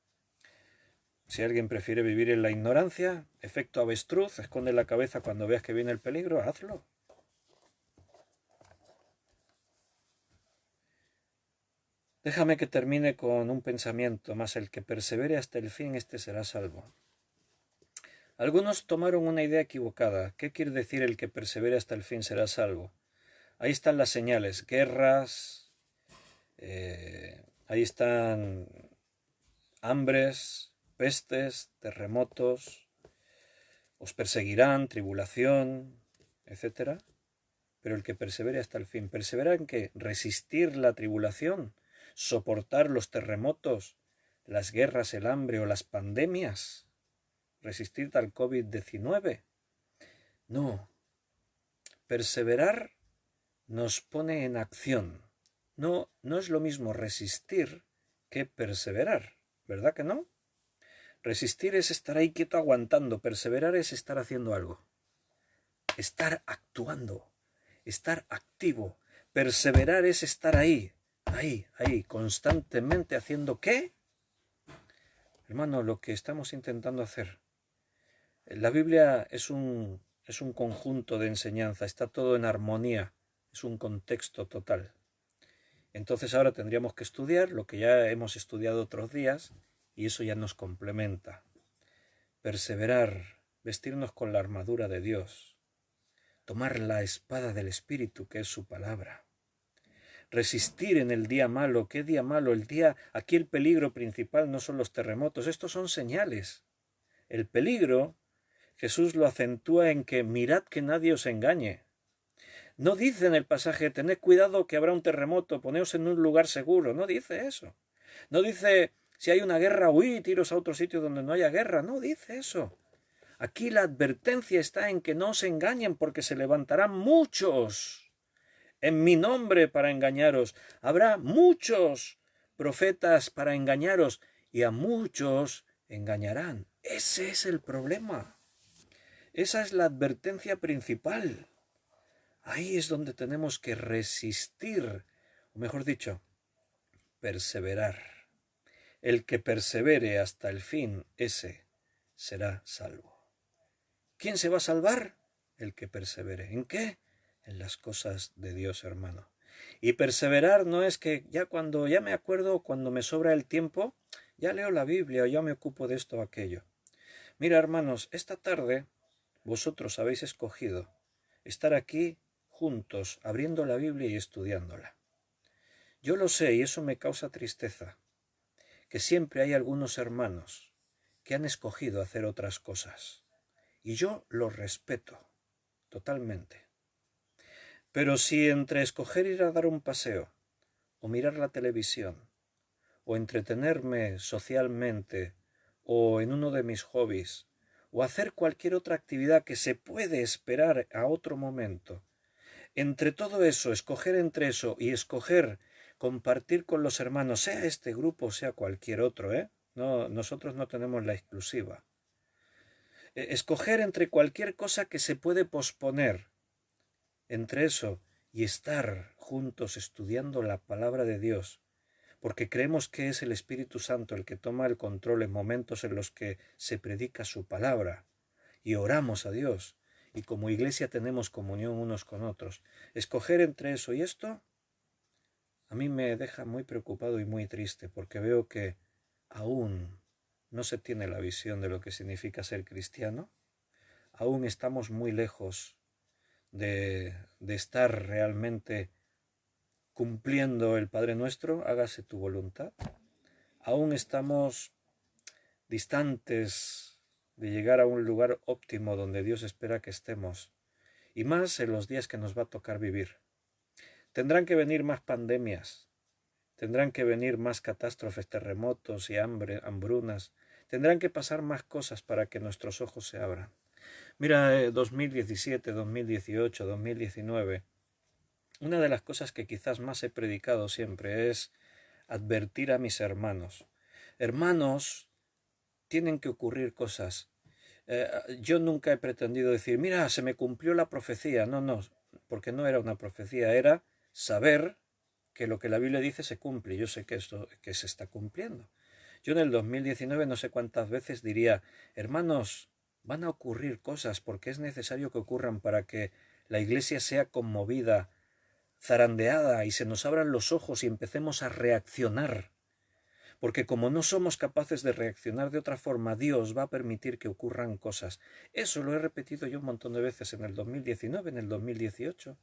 Si alguien prefiere vivir en la ignorancia, efecto avestruz, esconde la cabeza cuando veas que viene el peligro, hazlo. Déjame que termine con un pensamiento más: el que persevere hasta el fin, este será salvo. Algunos tomaron una idea equivocada. ¿Qué quiere decir el que persevere hasta el fin será salvo? Ahí están las señales, guerras, ahí están hambres, pestes, terremotos, os perseguirán, tribulación, etc. Pero el que persevere hasta el fin, ¿persevera en qué? Resistir la tribulación, soportar los terremotos, las guerras, el hambre o las pandemias, resistir al COVID-19. No, perseverar nos pone en acción. No es lo mismo resistir que perseverar, ¿verdad que no? Resistir es estar ahí quieto aguantando, perseverar es estar haciendo algo, estar actuando, estar activo. Perseverar es estar ahí, constantemente haciendo ¿qué? Hermano, lo que estamos intentando hacer. La Biblia es un conjunto de enseñanza, está todo en armonía, es un contexto total. Entonces ahora tendríamos que estudiar lo que ya hemos estudiado otros días y eso ya nos complementa. Perseverar, vestirnos con la armadura de Dios, tomar la espada del Espíritu, que es su palabra. Resistir en el día malo. ¿Qué día malo? Aquí el peligro principal no son los terremotos, estos son señales. El peligro, Jesús lo acentúa en que mirad que nadie os engañe. No dice en el pasaje, tened cuidado que habrá un terremoto, poneos en un lugar seguro. No dice eso. No dice, si hay una guerra, huid, iros a otro sitio donde no haya guerra. No dice eso. Aquí la advertencia está en que no os engañen, porque se levantarán muchos en mi nombre para engañaros. Habrá muchos profetas para engañaros y a muchos engañarán. Ese es el problema. Esa es la advertencia principal. Ahí es donde tenemos que resistir, o mejor dicho, perseverar. El que persevere hasta el fin, ese será salvo. ¿Quién se va a salvar? El que persevere. ¿En qué? En las cosas de Dios, hermano. Y perseverar no es que ya me acuerdo, cuando me sobra el tiempo, ya leo la Biblia o ya me ocupo de esto o aquello. Mira, hermanos, esta tarde vosotros habéis escogido estar aquí juntos, abriendo la Biblia y estudiándola. Yo lo sé y eso me causa tristeza, que siempre hay algunos hermanos que han escogido hacer otras cosas. Y yo los respeto totalmente. Pero si entre escoger ir a dar un paseo, o mirar la televisión, o entretenerme socialmente, o en uno de mis hobbies, o hacer cualquier otra actividad que se puede esperar a otro momento, entre todo eso, escoger entre eso y escoger compartir con los hermanos, sea este grupo, sea cualquier otro, No, nosotros no tenemos la exclusiva. Escoger entre cualquier cosa que se puede posponer, entre eso y estar juntos estudiando la palabra de Dios, porque creemos que es el Espíritu Santo el que toma el control en momentos en los que se predica su palabra y oramos a Dios y como iglesia tenemos comunión unos con otros. Escoger entre eso y esto a mí me deja muy preocupado y muy triste porque veo que aún no se tiene la visión de lo que significa ser cristiano, aún estamos muy lejos de estar realmente cumpliendo el Padre Nuestro, hágase tu voluntad. Aún estamos distantes de llegar a un lugar óptimo donde Dios espera que estemos, y más en los días que nos va a tocar vivir. Tendrán que venir más pandemias, tendrán que venir más catástrofes, terremotos y hambrunas, tendrán que pasar más cosas para que nuestros ojos se abran. Mira, 2017, 2018, 2019, una de las cosas que quizás más he predicado siempre es advertir a mis hermanos. Hermanos, tienen que ocurrir cosas. Yo nunca he pretendido decir, mira, se me cumplió la profecía. No, no, porque no era una profecía, era saber que lo que la Biblia dice se cumple. Yo sé que esto que se está cumpliendo. Yo en el 2019 no sé cuántas veces diría, hermanos, van a ocurrir cosas porque es necesario que ocurran para que la iglesia sea conmovida, zarandeada y se nos abran los ojos y empecemos a reaccionar. Porque como no somos capaces de reaccionar de otra forma, Dios va a permitir que ocurran cosas. Eso lo he repetido yo un montón de veces en el 2019, en el 2018.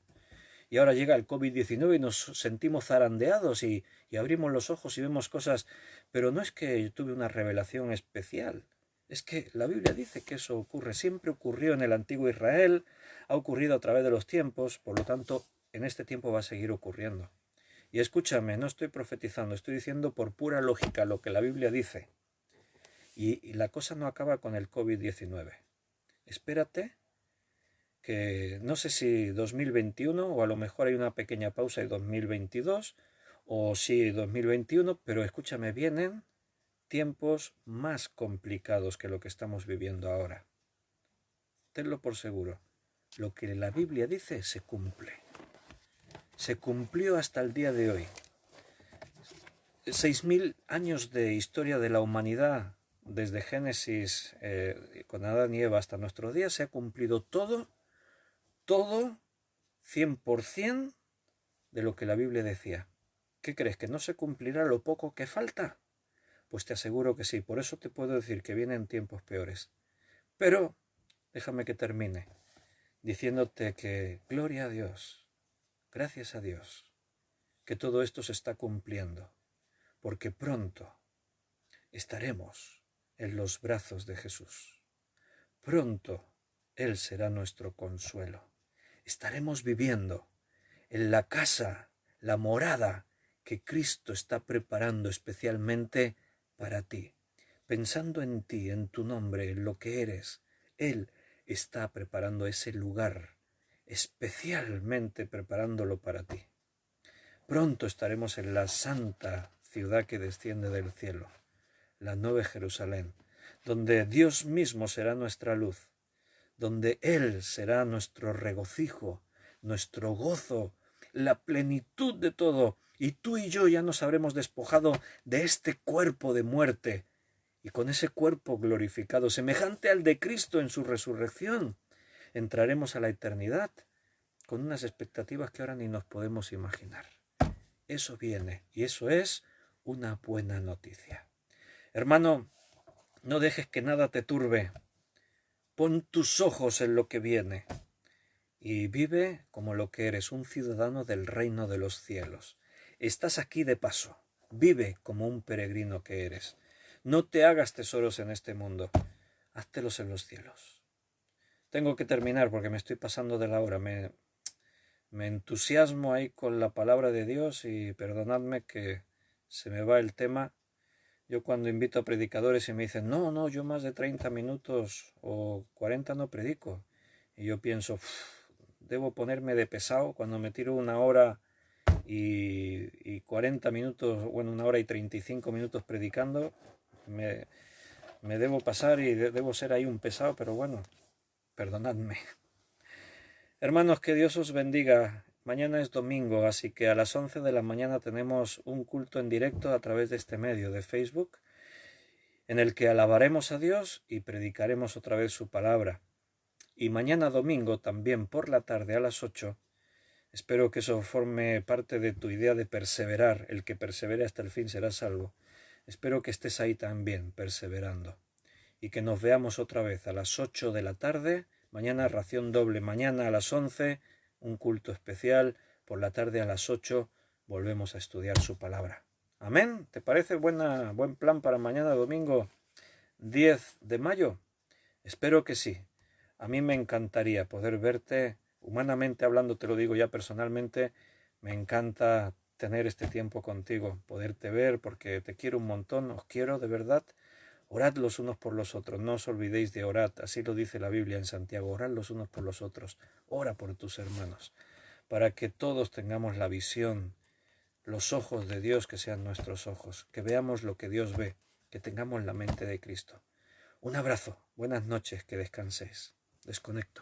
Y ahora llega el COVID-19 y nos sentimos zarandeados y abrimos los ojos y vemos cosas. Pero no es que yo tuve una revelación especial. Es que la Biblia dice que eso ocurre. Siempre ocurrió en el antiguo Israel, ha ocurrido a través de los tiempos, por lo tanto, en este tiempo va a seguir ocurriendo. Y escúchame, no estoy profetizando, estoy diciendo por pura lógica lo que la Biblia dice. Y la cosa no acaba con el COVID-19. Espérate que no sé si 2021 o a lo mejor hay una pequeña pausa y 2022 o sí 2021, pero escúchame, vienen tiempos más complicados que lo que estamos viviendo ahora. Tenlo por seguro. Lo que la Biblia dice se cumple. Se cumplió hasta el día de hoy. 6.000 años de historia de la humanidad, desde Génesis con Adán y Eva hasta nuestros días, se ha cumplido todo 100% de lo que la Biblia decía. ¿Qué crees? ¿Que no se cumplirá lo poco que falta? Pues te aseguro que sí, por eso te puedo decir que vienen tiempos peores. Pero déjame que termine diciéndote que gloria a Dios, gracias a Dios, que todo esto se está cumpliendo, porque pronto estaremos en los brazos de Jesús. Pronto Él será nuestro consuelo. Estaremos viviendo en la casa, la morada que Cristo está preparando especialmente para ti. Pensando en ti, en tu nombre, en lo que eres, Él está preparando ese lugar, especialmente preparándolo para ti. Pronto estaremos en la santa ciudad que desciende del cielo, la Nueva Jerusalén, donde Dios mismo será nuestra luz, donde Él será nuestro regocijo, nuestro gozo, la plenitud de todo, y tú y yo ya nos habremos despojado de este cuerpo de muerte, y con ese cuerpo glorificado, semejante al de Cristo en su resurrección, entraremos a la eternidad con unas expectativas que ahora ni nos podemos imaginar. Eso viene, y eso es una buena noticia. Hermano, no dejes que nada te turbe. Pon tus ojos en lo que viene y vive como lo que eres, un ciudadano del reino de los cielos. Estás aquí de paso, vive como un peregrino que eres. No te hagas tesoros en este mundo, háztelos en los cielos. Tengo que terminar porque me estoy pasando de la hora. Me entusiasmo ahí con la palabra de Dios y perdonadme que se me va el tema. Yo cuando invito a predicadores y me dicen, no, yo más de 30 minutos o 40 no predico. Y yo pienso, debo ponerme de pesado cuando me tiro una hora y 40 minutos, bueno, una hora y 35 minutos predicando. Me debo pasar y debo ser ahí un pesado, pero bueno, perdonadme. Hermanos, que Dios os bendiga. Mañana es domingo, así que a las 11 de la mañana tenemos un culto en directo a través de este medio de Facebook, en el que alabaremos a Dios y predicaremos otra vez su palabra. Y mañana domingo, también por la tarde a las 8, espero que eso forme parte de tu idea de perseverar. El que persevere hasta el fin será salvo. Espero que estés ahí también, perseverando. Y que nos veamos otra vez a las 8 de la tarde. Mañana ración doble. Mañana a las 11, un culto especial. Por la tarde a las 8 volvemos a estudiar su palabra. Amén. ¿Te parece buen plan para mañana domingo 10 de mayo? Espero que sí. A mí me encantaría poder verte, humanamente hablando, te lo digo ya personalmente, me encanta tener este tiempo contigo, poderte ver, porque te quiero un montón, os quiero de verdad. Orad los unos por los otros, no os olvidéis de orar, así lo dice la Biblia en Santiago, orad los unos por los otros, ora por tus hermanos, para que todos tengamos la visión, los ojos de Dios que sean nuestros ojos, que veamos lo que Dios ve, que tengamos la mente de Cristo. Un abrazo, buenas noches, que descanséis. Desconecto.